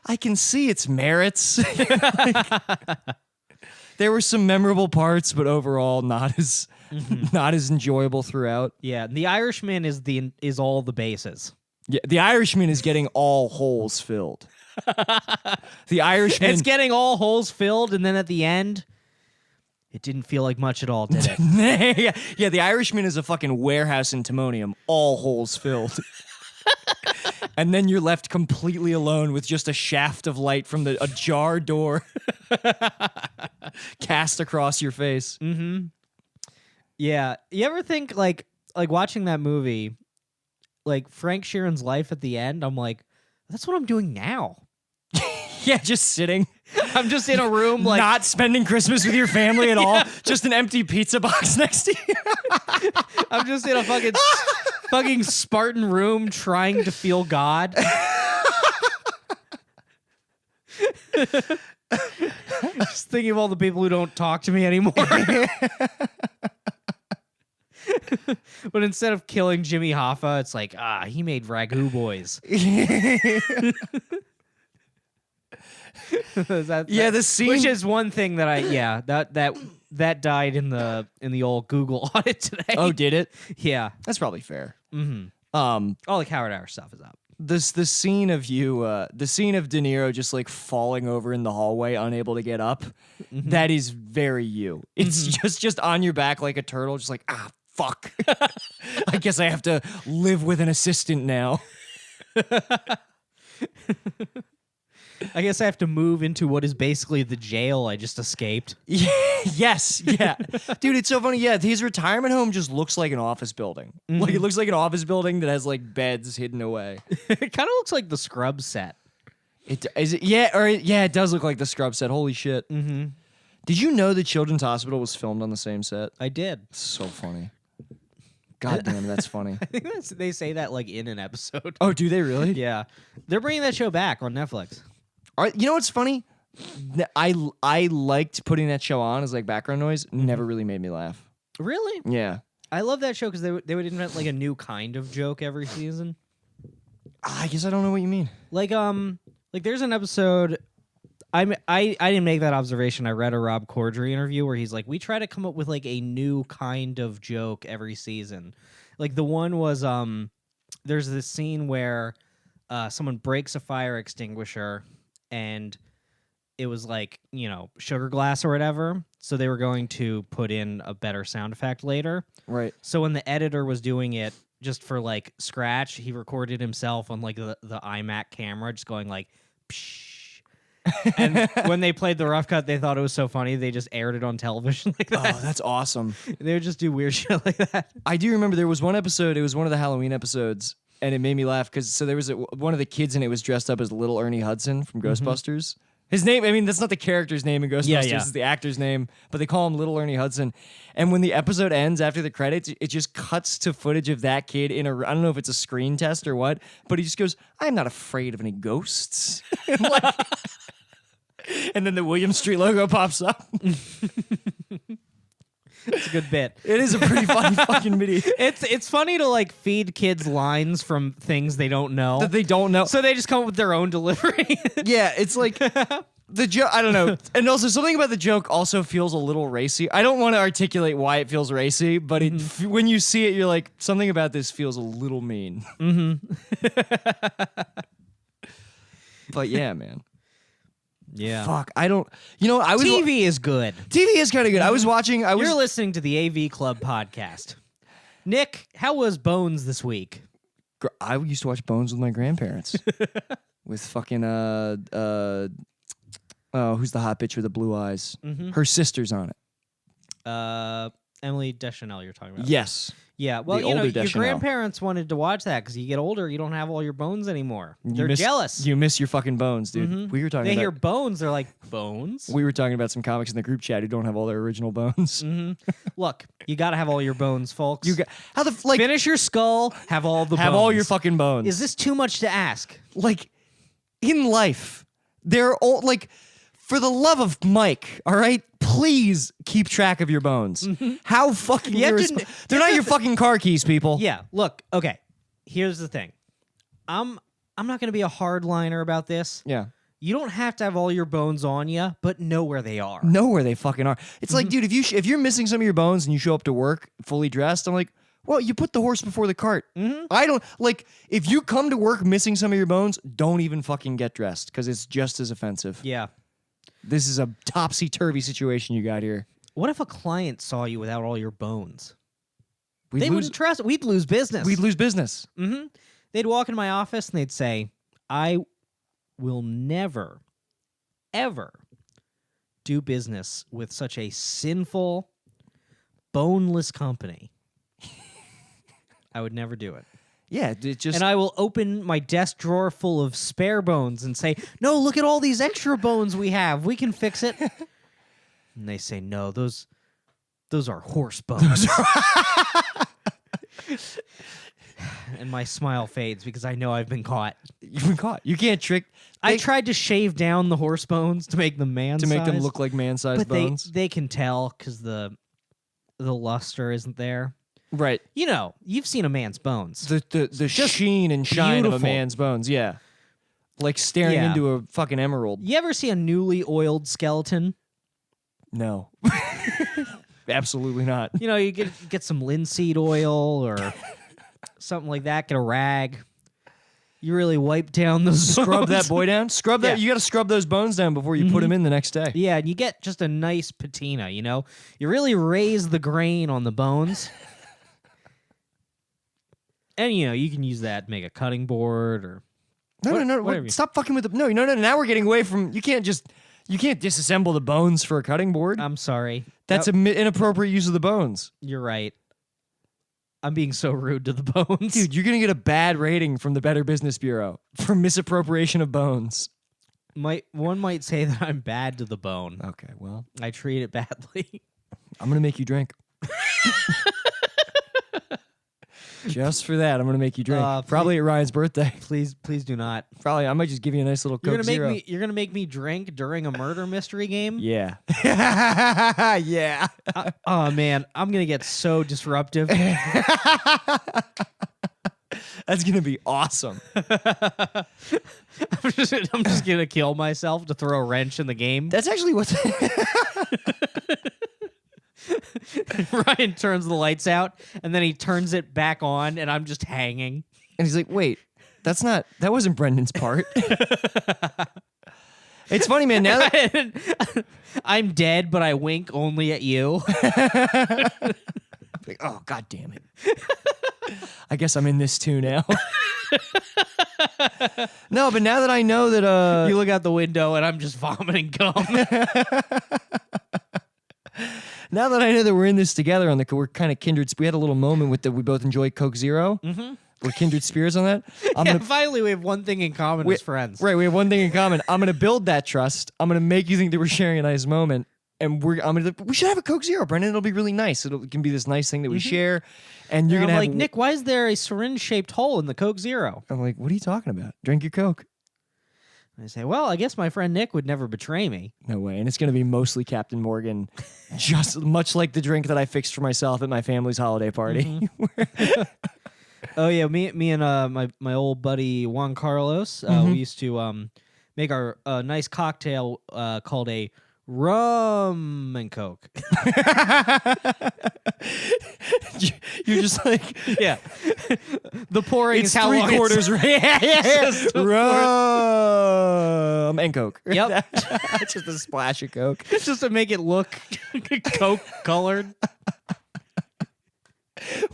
Speaker 3: I can see its merits. There were some memorable parts, but overall not as enjoyable throughout.
Speaker 2: Yeah, The Irishman is all the bases.
Speaker 3: Yeah, the Irishman is getting all holes filled. The Irishman.
Speaker 2: It's getting all holes filled, and then at the end, it didn't feel like much at all, did it?
Speaker 3: Yeah, the Irishman is a fucking warehouse in Timonium, all holes filled. And then you're left completely alone with just a shaft of light from a jar door cast across your face.
Speaker 2: Yeah. You ever think like watching that movie, like Frank Sheeran's life at the end? I'm like, that's what I'm doing now.
Speaker 3: Yeah, just sitting.
Speaker 2: I'm just in a room, like
Speaker 3: not spending Christmas with your family at all. Just an empty pizza box next to you.
Speaker 2: I'm just in a fucking Spartan room trying to feel God. Just thinking of all the people who don't talk to me anymore. But instead of killing Jimmy Hoffa, it's like, he made Ragu Boys.
Speaker 3: Yeah, the scene.
Speaker 2: Which is one thing that that died in the old Google audit today.
Speaker 3: Oh, did it?
Speaker 2: Yeah.
Speaker 3: That's probably fair.
Speaker 2: All the Coward Hour stuff is up.
Speaker 3: the scene of you, the scene of De Niro just like falling over in the hallway, unable to get up. That is very you. It's just on your back like a turtle, just like fuck. I guess I have to live with an assistant now.
Speaker 2: I guess I have to move into what is basically the jail I just escaped.
Speaker 3: Yes, yeah. Dude, it's so funny. Yeah, his retirement home just looks like an office building. Like it looks like an office building that has like beds hidden away.
Speaker 2: It kind of looks like the Scrubs set.
Speaker 3: It does look like the Scrub set. Holy shit.
Speaker 2: Mm-hmm.
Speaker 3: Did you know that Children's Hospital was filmed on the same set?
Speaker 2: I did.
Speaker 3: So funny. God damn, that's funny.
Speaker 2: I think they say that like in an episode.
Speaker 3: Oh, do they really?
Speaker 2: Yeah. They're bringing that show back on Netflix.
Speaker 3: You know what's funny? I liked putting that show on as like background noise. Never really made me laugh.
Speaker 2: Really?
Speaker 3: Yeah.
Speaker 2: I love that show because they would invent like a new kind of joke every season.
Speaker 3: I guess I don't know what you mean.
Speaker 2: Like there's an episode. I didn't make that observation. I read a Rob Corddry interview where he's like, we try to come up with like a new kind of joke every season. Like the one was there's this scene where someone breaks a fire extinguisher and it was like, sugar glass or whatever. So they were going to put in a better sound effect later.
Speaker 3: Right.
Speaker 2: So when the editor was doing it just for like scratch, he recorded himself on like the iMac camera just going like, psh. And when they played the rough cut, they thought it was so funny. They just aired it on television like that.
Speaker 3: Oh, that's awesome.
Speaker 2: They would just do weird shit like that.
Speaker 3: I do remember there was one episode, it was one of the Halloween episodes, and it made me laugh because there was one of the kids in it was dressed up as Little Ernie Hudson from Ghostbusters. His name, I mean, that's not the character's name in Ghostbusters,
Speaker 2: Yeah.
Speaker 3: it's the actor's name, but they call him Little Ernie Hudson. And when the episode ends after the credits, it just cuts to footage of that kid in I don't know if it's a screen test or what, but he just goes, I'm not afraid of any ghosts. And then the William Street logo pops up.
Speaker 2: It's a good bit.
Speaker 3: It is a pretty funny fucking video.
Speaker 2: It's funny to like feed kids lines from things they don't know.
Speaker 3: That they don't know.
Speaker 2: So they just come up with their own delivery.
Speaker 3: Yeah, it's like the joke. I don't know. And also something about the joke also feels a little racy. I don't want to articulate why it feels racy, but when you see it, you're like, something about this feels a little mean. But yeah, man.
Speaker 2: Yeah.
Speaker 3: Fuck. I don't. I was.
Speaker 2: TV is good.
Speaker 3: TV is kind of good. I was watching.
Speaker 2: You're listening to the AV Club podcast. Nick, how was Bones this week?
Speaker 3: I used to watch Bones with my grandparents. With fucking who's the hot bitch with the blue eyes? Her sister's on it.
Speaker 2: Emily Deschanel, you're talking about.
Speaker 3: Yes.
Speaker 2: Yeah. Well,
Speaker 3: The
Speaker 2: your
Speaker 3: older Deschanel.
Speaker 2: grandparents wanted to watch that because you get older, you don't have all your bones anymore. They're
Speaker 3: miss-
Speaker 2: jealous.
Speaker 3: You miss your fucking bones, dude. We were talking
Speaker 2: They
Speaker 3: about.
Speaker 2: hear bones, they're like, bones?
Speaker 3: We were talking about some comics in the group chat who don't have all their original bones.
Speaker 2: Look, you got to have all your bones, folks.
Speaker 3: You got how the like
Speaker 2: Finish your skull, have all the
Speaker 3: have
Speaker 2: bones.
Speaker 3: all your fucking bones.
Speaker 2: Is this too much to ask?
Speaker 3: Like in life, they're all like, for the love of Mike, all right, please keep track of your bones. How fucking
Speaker 2: You have to-
Speaker 3: they're not your fucking car keys, people.
Speaker 2: Yeah, look, okay. Here's the thing. I'm not going to be a hardliner about this.
Speaker 3: Yeah.
Speaker 2: You don't have to have all your bones on you, but know where they are.
Speaker 3: Know where they fucking are. It's like, dude, if you're missing some of your bones and you show up to work fully dressed, I'm like, well, you put the horse before the cart. I don't like if you come to work missing some of your bones, don't even fucking get dressed because it's just as offensive.
Speaker 2: Yeah.
Speaker 3: This is a topsy-turvy situation you got here.
Speaker 2: What if a client saw you without all your bones?
Speaker 3: We'd
Speaker 2: They wouldn't trust. We'd lose business.
Speaker 3: We'd lose business.
Speaker 2: They'd walk in my office and they'd say, I will never, ever do business with such a sinful, boneless company. I would never do it.
Speaker 3: Yeah, it just
Speaker 2: And I will open my desk drawer full of spare bones and say, no, look at all these extra bones we have. We can fix it. And they say, no, those are horse bones. And my smile fades because I know I've been caught.
Speaker 3: you've been caught. You can't trick.
Speaker 2: I tried to shave down the horse bones to make them man
Speaker 3: to make them look like man-sized
Speaker 2: but
Speaker 3: bones.
Speaker 2: they can tell because the luster isn't there.
Speaker 3: Right.
Speaker 2: You've seen a man's bones.
Speaker 3: The sheen and shine of a
Speaker 2: beautiful.
Speaker 3: man's bones. Yeah. Like staring
Speaker 2: Yeah.
Speaker 3: into a fucking emerald.
Speaker 2: You ever see a newly oiled skeleton?
Speaker 3: No. Absolutely not.
Speaker 2: You get some linseed oil or something like that. Get a rag. You really wipe down those
Speaker 3: Scrub that
Speaker 2: bones.
Speaker 3: boy down. Scrub that.
Speaker 2: Yeah. Mm-hmm.
Speaker 3: You got to scrub those bones down before you put them in the next day.
Speaker 2: Yeah, and you get just a nice patina, you know? You really raise the grain on the bones. And, you know, you can use that to make a cutting board or...
Speaker 3: No,
Speaker 2: What-
Speaker 3: no, no.
Speaker 2: whatever you-
Speaker 3: Stop fucking with the. No, no, no. Now we're getting away from. You can't disassemble the bones for a cutting board.
Speaker 2: I'm sorry.
Speaker 3: That's an inappropriate use of the bones.
Speaker 2: You're right. I'm being so rude to the bones.
Speaker 3: Dude, you're going to get a bad rating from the Better Business Bureau for misappropriation of bones.
Speaker 2: One might say that I'm bad to the bone.
Speaker 3: Okay, well,
Speaker 2: I treat it badly.
Speaker 3: I'm going to make you drink. Just for that, I'm going to make you drink. Probably at Ryan's birthday.
Speaker 2: Please do not.
Speaker 3: Probably, I might just give you a nice little
Speaker 2: You're
Speaker 3: Coke
Speaker 2: gonna make
Speaker 3: Zero.
Speaker 2: you're gonna make me drink during a murder mystery game?
Speaker 3: Yeah. Yeah.
Speaker 2: Oh man, I'm gonna get so disruptive.
Speaker 3: That's going to be awesome.
Speaker 2: I'm just gonna kill myself to throw a wrench in the game.
Speaker 3: That's actually what.
Speaker 2: Ryan turns the lights out and then he turns it back on and I'm just hanging.
Speaker 3: And he's like, wait, that wasn't Brendan's part. It's funny, man. Now that
Speaker 2: I'm dead, but I wink only at you.
Speaker 3: like, oh, god damn it. I guess I'm in this too now. No, but now that I know that
Speaker 2: You look out the window and I'm just vomiting gum.
Speaker 3: now that I know that we're in this together we're kind of kindred. We had a little moment with that. We both enjoy Coke 0 Mm-hmm. We're kindred spirits on that.
Speaker 2: Finally, we have one thing in common as friends.
Speaker 3: Right, we have one thing in common. I'm gonna build that trust. I'm gonna make you think that we're sharing a nice moment, and we should have a Coke 0, Brendan. It'll be really nice. It can be this nice thing that we share, and you're
Speaker 2: And
Speaker 3: gonna
Speaker 2: I'm
Speaker 3: have
Speaker 2: like, Nick, why is there a syringe-shaped hole in the Coke Zero?
Speaker 3: I'm like, what are you talking about? Drink your Coke.
Speaker 2: And I say, well, I guess my friend Nick would never betray me.
Speaker 3: No way. And it's going to be mostly Captain Morgan, just much like the drink that I fixed for myself at my family's holiday party.
Speaker 2: Oh yeah, me and my old buddy Juan Carlos, we used to make our nice cocktail called a rum and Coke.
Speaker 3: You're just like,
Speaker 2: Yeah, the pouring
Speaker 3: it's
Speaker 2: is how long it's-
Speaker 3: 3/4. Yeah.
Speaker 2: Just a
Speaker 3: Rum and Coke.
Speaker 2: Yep.
Speaker 3: It's just a splash of Coke.
Speaker 2: just to make it look Coke colored.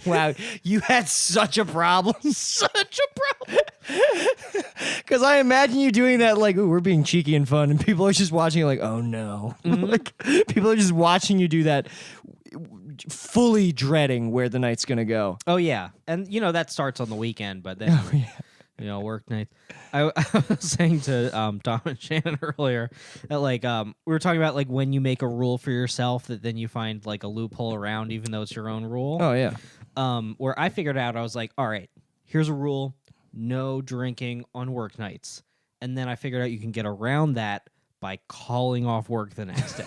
Speaker 3: Wow, you had such a problem.
Speaker 2: Such a problem.
Speaker 3: Because I imagine you doing that like, ooh, we're being cheeky and fun, and people are just watching you like, oh no. Like, people are just watching you do that, fully dreading where the night's going to go.
Speaker 2: Oh yeah, and you know that starts on the weekend, but then you know work nights. I was saying to Tom and Shannon earlier that like we were talking about like when you make a rule for yourself that then you find like a loophole around even though it's your own rule.
Speaker 3: Oh, yeah.
Speaker 2: Where I figured out I was like, all right, here's a rule: no drinking on work nights. And then I figured out you can get around that by calling off work the next day.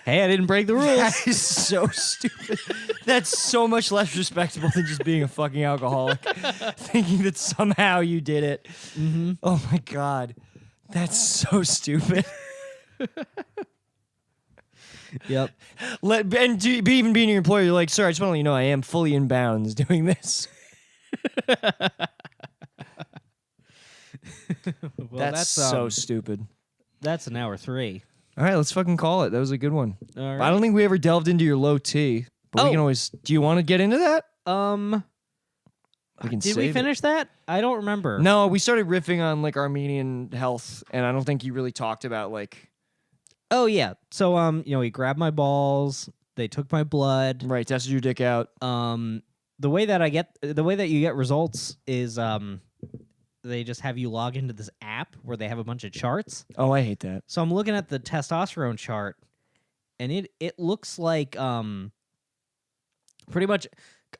Speaker 2: Hey, I didn't break the rules.
Speaker 3: That is so stupid. That's so much less respectable than just being a fucking alcoholic. Thinking that somehow you did it. Mm-hmm. Oh my God. That's so stupid.
Speaker 2: Yep.
Speaker 3: Even being your employer, you're like, sir, I just want to let you know I am fully in bounds doing this.
Speaker 2: Well,
Speaker 3: that's so stupid.
Speaker 2: That's an hour 3.
Speaker 3: All right, let's fucking call it. That was a good one.
Speaker 2: All right.
Speaker 3: I don't think we ever delved into your low T, but we
Speaker 2: Oh.
Speaker 3: can always. Do you want to get into that? We can
Speaker 2: Did we
Speaker 3: save it.
Speaker 2: finish that? I don't remember.
Speaker 3: No, we started riffing on like Armenian health, and I don't think you really talked about like.
Speaker 2: Oh yeah. So you know, he grabbed my balls. They took my blood.
Speaker 3: Right, tested your dick out.
Speaker 2: The way that you get results is they just have you log into this app where they have a bunch of charts.
Speaker 3: Oh, I hate that.
Speaker 2: So I'm looking at the testosterone chart, and it looks like pretty much.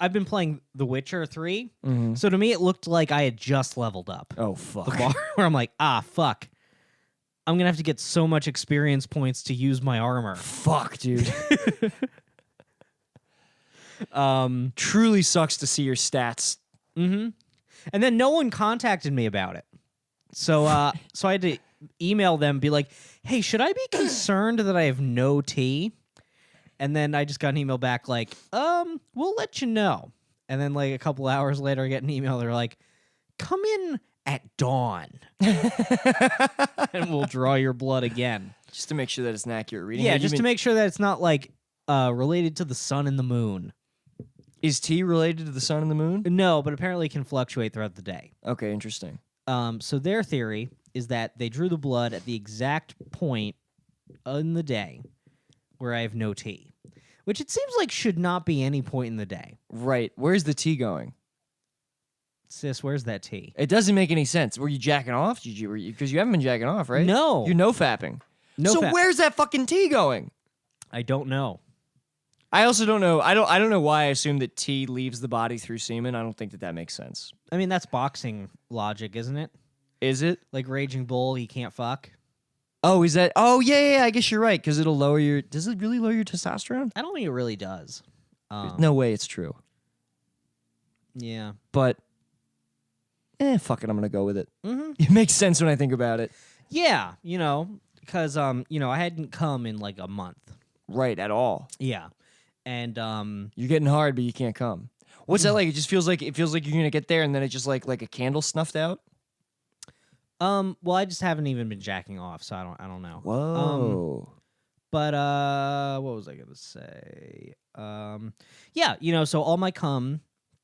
Speaker 2: I've been playing The Witcher 3, so to me it looked like I had just leveled up.
Speaker 3: Oh fuck.
Speaker 2: The bar where I'm like, fuck. I'm gonna have to get so much experience points to use my armor.
Speaker 3: Fuck, dude. Truly sucks to see your stats.
Speaker 2: And then no one contacted me about it. So so I had to email them, be like, hey, should I be concerned that I have no T? And then I just got an email back like, we'll let you know. And then like a couple hours later, I get an email. They're like, come in at dawn and we'll draw your blood again.
Speaker 3: Just to make sure that it's an accurate reading.
Speaker 2: Yeah,
Speaker 3: Have you
Speaker 2: just to
Speaker 3: been-
Speaker 2: make sure that it's not like related to the sun and the moon.
Speaker 3: Is T related to the sun and the moon?
Speaker 2: No, but apparently it can fluctuate throughout the day.
Speaker 3: Okay, interesting.
Speaker 2: So their theory is that they drew the blood at the exact point in the day where I have no T, which it seems like should not be any point in the day.
Speaker 3: Right. Where's the T going?
Speaker 2: Sis, where's that T?
Speaker 3: It doesn't make any sense. Were you jacking off? Because you haven't been jacking off, right?
Speaker 2: No.
Speaker 3: You're no fapping.
Speaker 2: No
Speaker 3: so
Speaker 2: fap.
Speaker 3: where's that fucking T going?
Speaker 2: I don't know.
Speaker 3: I also don't know. I don't know why I assume that T leaves the body through semen. I don't think that makes sense.
Speaker 2: I mean, that's boxing logic, isn't it?
Speaker 3: Is it?
Speaker 2: Like Raging Bull, he can't fuck.
Speaker 3: Oh, is that? Oh, yeah. I guess you're right because it'll lower your. Does it really lower your testosterone?
Speaker 2: I don't think it really does.
Speaker 3: No way, it's true.
Speaker 2: Yeah.
Speaker 3: But, fuck it. I'm gonna go with it.
Speaker 2: Mm-hmm.
Speaker 3: It makes sense when I think about it.
Speaker 2: Yeah, because I hadn't come in like a month.
Speaker 3: Right at all.
Speaker 2: Yeah, and
Speaker 3: You're getting hard, but you can't come. What's that like? It just feels like you're gonna get there, and then it's just like a candle snuffed out.
Speaker 2: well, I just haven't even been jacking off, so I don't know.
Speaker 3: Whoa.
Speaker 2: But what was I gonna say? Yeah, so all my cum,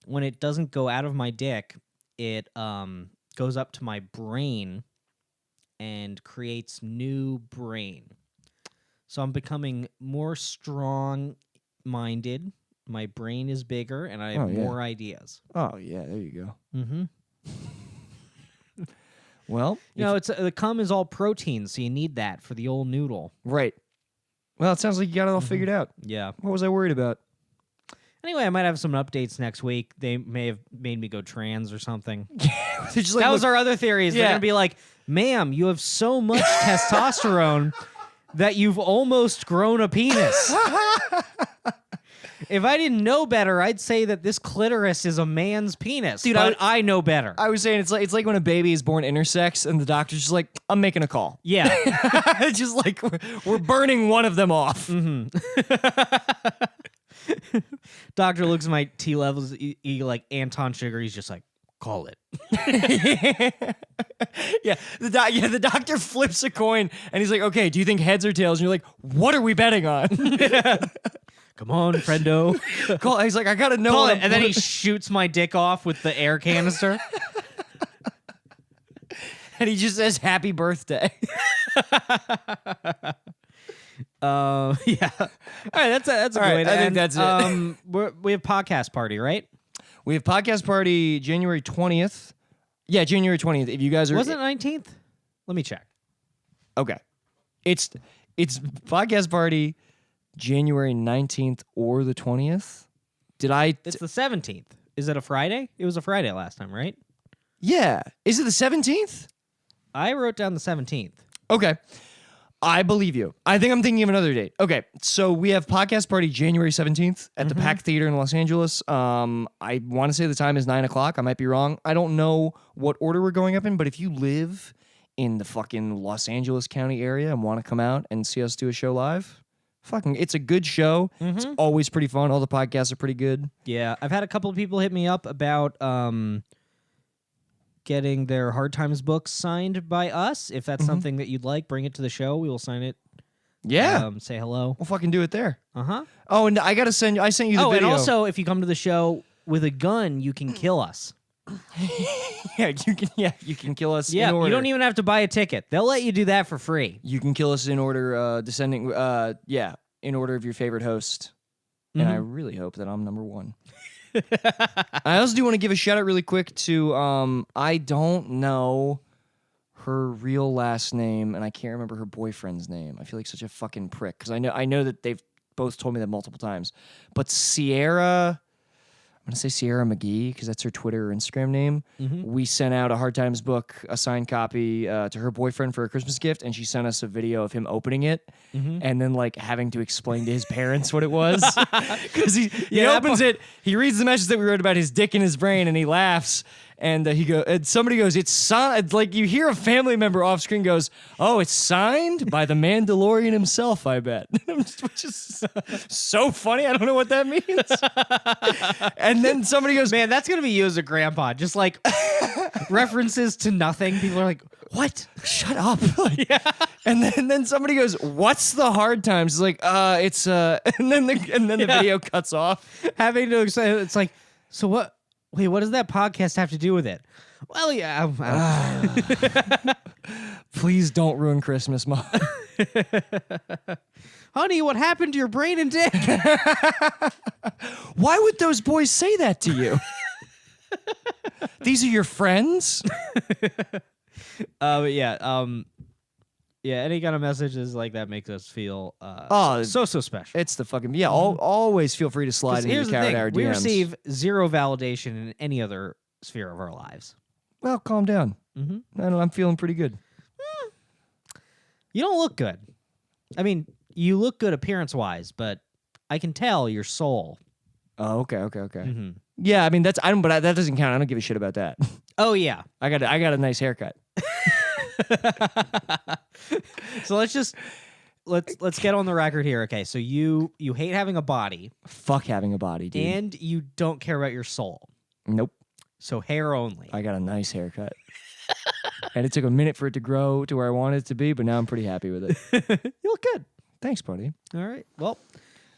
Speaker 2: when it doesn't go out of my dick, it goes up to my brain and creates new brain. So I'm becoming more strong-minded. My brain is bigger, and I have
Speaker 3: Oh, yeah.
Speaker 2: more ideas.
Speaker 3: Oh yeah, there you go.
Speaker 2: Mm-hmm.
Speaker 3: Well,
Speaker 2: It's the cum is all protein, so you need that for the old noodle.
Speaker 3: right. Well, it sounds like you got it all figured out.
Speaker 2: Yeah.
Speaker 3: What was I worried about?
Speaker 2: Anyway, I might have some updates next week. They may have made me go trans or something.
Speaker 3: They're just like,
Speaker 2: That was
Speaker 3: look,
Speaker 2: our other theories. They're
Speaker 3: Yeah.
Speaker 2: gonna be like, "Ma'am, you have so much testosterone that you've almost grown a penis." If I didn't know better, I'd say that this clitoris is a man's penis.
Speaker 3: Dude,
Speaker 2: but I know better.
Speaker 3: I was saying it's like when a baby is born intersex and the doctor's just like, I'm making a call.
Speaker 2: Yeah.
Speaker 3: It's just like we're burning one of them off.
Speaker 2: Doctor looks at my T levels, he like Anton Sugar. He's just like, call it.
Speaker 3: Yeah, the doctor flips a coin and he's like, okay, do you think heads or tails? And you're like, what are we betting on?
Speaker 2: Come on, friendo.
Speaker 3: Call. He's like, I gotta know.
Speaker 2: Call
Speaker 3: what
Speaker 2: it. And then he shoots my dick off with the air canister.
Speaker 3: and he just says, happy birthday.
Speaker 2: Yeah. All right, that's a good
Speaker 3: right,
Speaker 2: way to
Speaker 3: I think
Speaker 2: end.
Speaker 3: that's it.
Speaker 2: We have podcast party, right?
Speaker 3: We have podcast party January 20th. Yeah, January 20th. If you guys are
Speaker 2: Was it 19th? Let me check.
Speaker 3: okay, it's podcast party January 19th or the 20th. Did I?
Speaker 2: It's the 17th. Is it a Friday? It was a Friday last time, right?
Speaker 3: Yeah. Is it the 17th?
Speaker 2: I wrote down the 17th.
Speaker 3: Okay. I believe you. I think I'm thinking of another date. Okay, so we have podcast party January 17th at the Pack Theater in Los Angeles. I want to say the time is 9 o'clock. I might be wrong. I don't know what order we're going up in, but if you live in the fucking Los Angeles County area and want to come out and see us do a show live, it's a good show. It's always pretty fun. All the podcasts are pretty good.
Speaker 2: Yeah, I've had a couple of people hit me up about getting their Hard Times books signed by us. If that's something that you'd like, bring it to the show. We will sign it.
Speaker 3: Yeah.
Speaker 2: Say hello.
Speaker 3: We'll fucking do it there.
Speaker 2: Uh-huh.
Speaker 3: Oh, and I sent you the
Speaker 2: Oh,
Speaker 3: video.
Speaker 2: and also, if you come to the show with a gun, you can kill us.
Speaker 3: you can kill us
Speaker 2: Yeah,
Speaker 3: in order.
Speaker 2: you don't even have to buy a ticket. They'll let you do that for free.
Speaker 3: You can kill us in order, descending, in order of your favorite host. And I really hope that I'm number one. I also do want to give a shout out really quick to, I don't know her real last name, and I can't remember her boyfriend's name. I feel like such a fucking prick, because I know that they've both told me that multiple times. But Sierra... I'm going to say Sierra McGee because that's her Twitter or Instagram name. We sent out a Hard Times book, a signed copy to her boyfriend for a Christmas gift, and she sent us a video of him opening it and then like having to explain to his parents what it was. Because he opens it, he reads the message that we wrote about his dick in his brain, and he laughs. And somebody goes, it's signed. Like you hear a family member off screen goes, oh, it's signed by the Mandalorian himself, I bet. Which is so funny. I don't know what that means. And then somebody goes,
Speaker 2: Man, that's gonna be you as a grandpa. Just like references to nothing. People are like, "What?
Speaker 3: shut up. Like, And then somebody goes, what's the hard times? It's like, it's and then the video cuts off.
Speaker 2: Having to say it's like, so what? Wait, what does that podcast have to do with it? Well, yeah.
Speaker 3: Please don't ruin Christmas, Mom.
Speaker 2: Honey, what happened to your brain and dick?
Speaker 3: Why would those boys say that to you? These are your friends?
Speaker 2: But yeah, any kind of messages like that makes us feel so special.
Speaker 3: It's the fucking always feel free to slide
Speaker 2: 'Cause
Speaker 3: into
Speaker 2: here's
Speaker 3: the
Speaker 2: the
Speaker 3: Carrot
Speaker 2: thing:
Speaker 3: Hour DMs.
Speaker 2: we receive zero validation in any other sphere of our lives.
Speaker 3: Well, calm down.
Speaker 2: Mm-hmm.
Speaker 3: I'm feeling pretty good.
Speaker 2: You don't look good. I mean, you look good appearance-wise, but I can tell your soul.
Speaker 3: Oh, okay.
Speaker 2: Mm-hmm.
Speaker 3: Yeah, I mean but that doesn't count. I don't give a shit about that.
Speaker 2: Oh yeah.
Speaker 3: I got a nice haircut.
Speaker 2: So let's get on the record here. Okay, so you hate having a body
Speaker 3: Fuck having a body, dude.
Speaker 2: and you don't care about your soul.
Speaker 3: Nope.
Speaker 2: So hair only.
Speaker 3: I got a nice haircut. And it took a minute for it to grow to where I wanted it to be, but now I'm pretty happy with it.
Speaker 2: You look good.
Speaker 3: Thanks, buddy.
Speaker 2: All right. Well,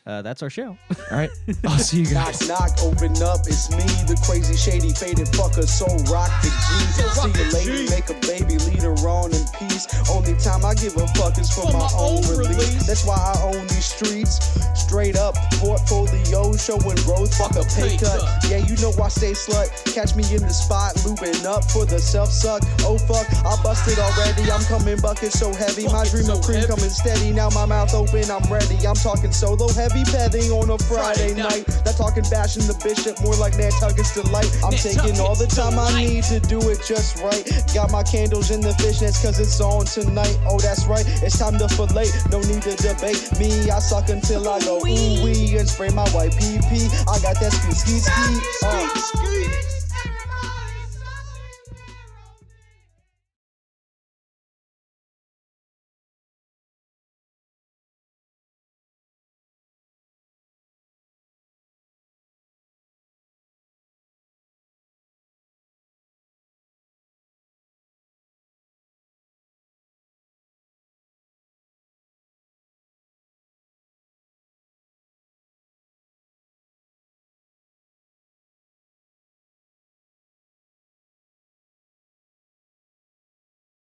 Speaker 2: that's our show.
Speaker 3: All right. I'll see you guys.
Speaker 4: Knock, knock, open up, it's me, the crazy, shady, faded fucker, so rock the G. See a lady, make a baby, lead her on in peace. Only time I give a fuck is for my own release. That's why I own these streets. Straight up, portfolio showing growth, fuck a pay cut. Yeah, you know I stay slut. Catch me in the spot, looping up for the self-suck. Oh fuck, I busted already, I'm coming bucket so heavy. My dream of cream coming steady, now my mouth open, I'm ready. I'm talking solo heavy. Petting on a Friday night. Not talking bashing the bishop, more like Nantucket's delight. I'm taking all the time I need to do it just right. Got my candles in the fishnets cause it's on tonight. Oh, that's right, it's time to fillet. No need to debate me. I suck until I go ooh wee and spray my white pee. I got that ski.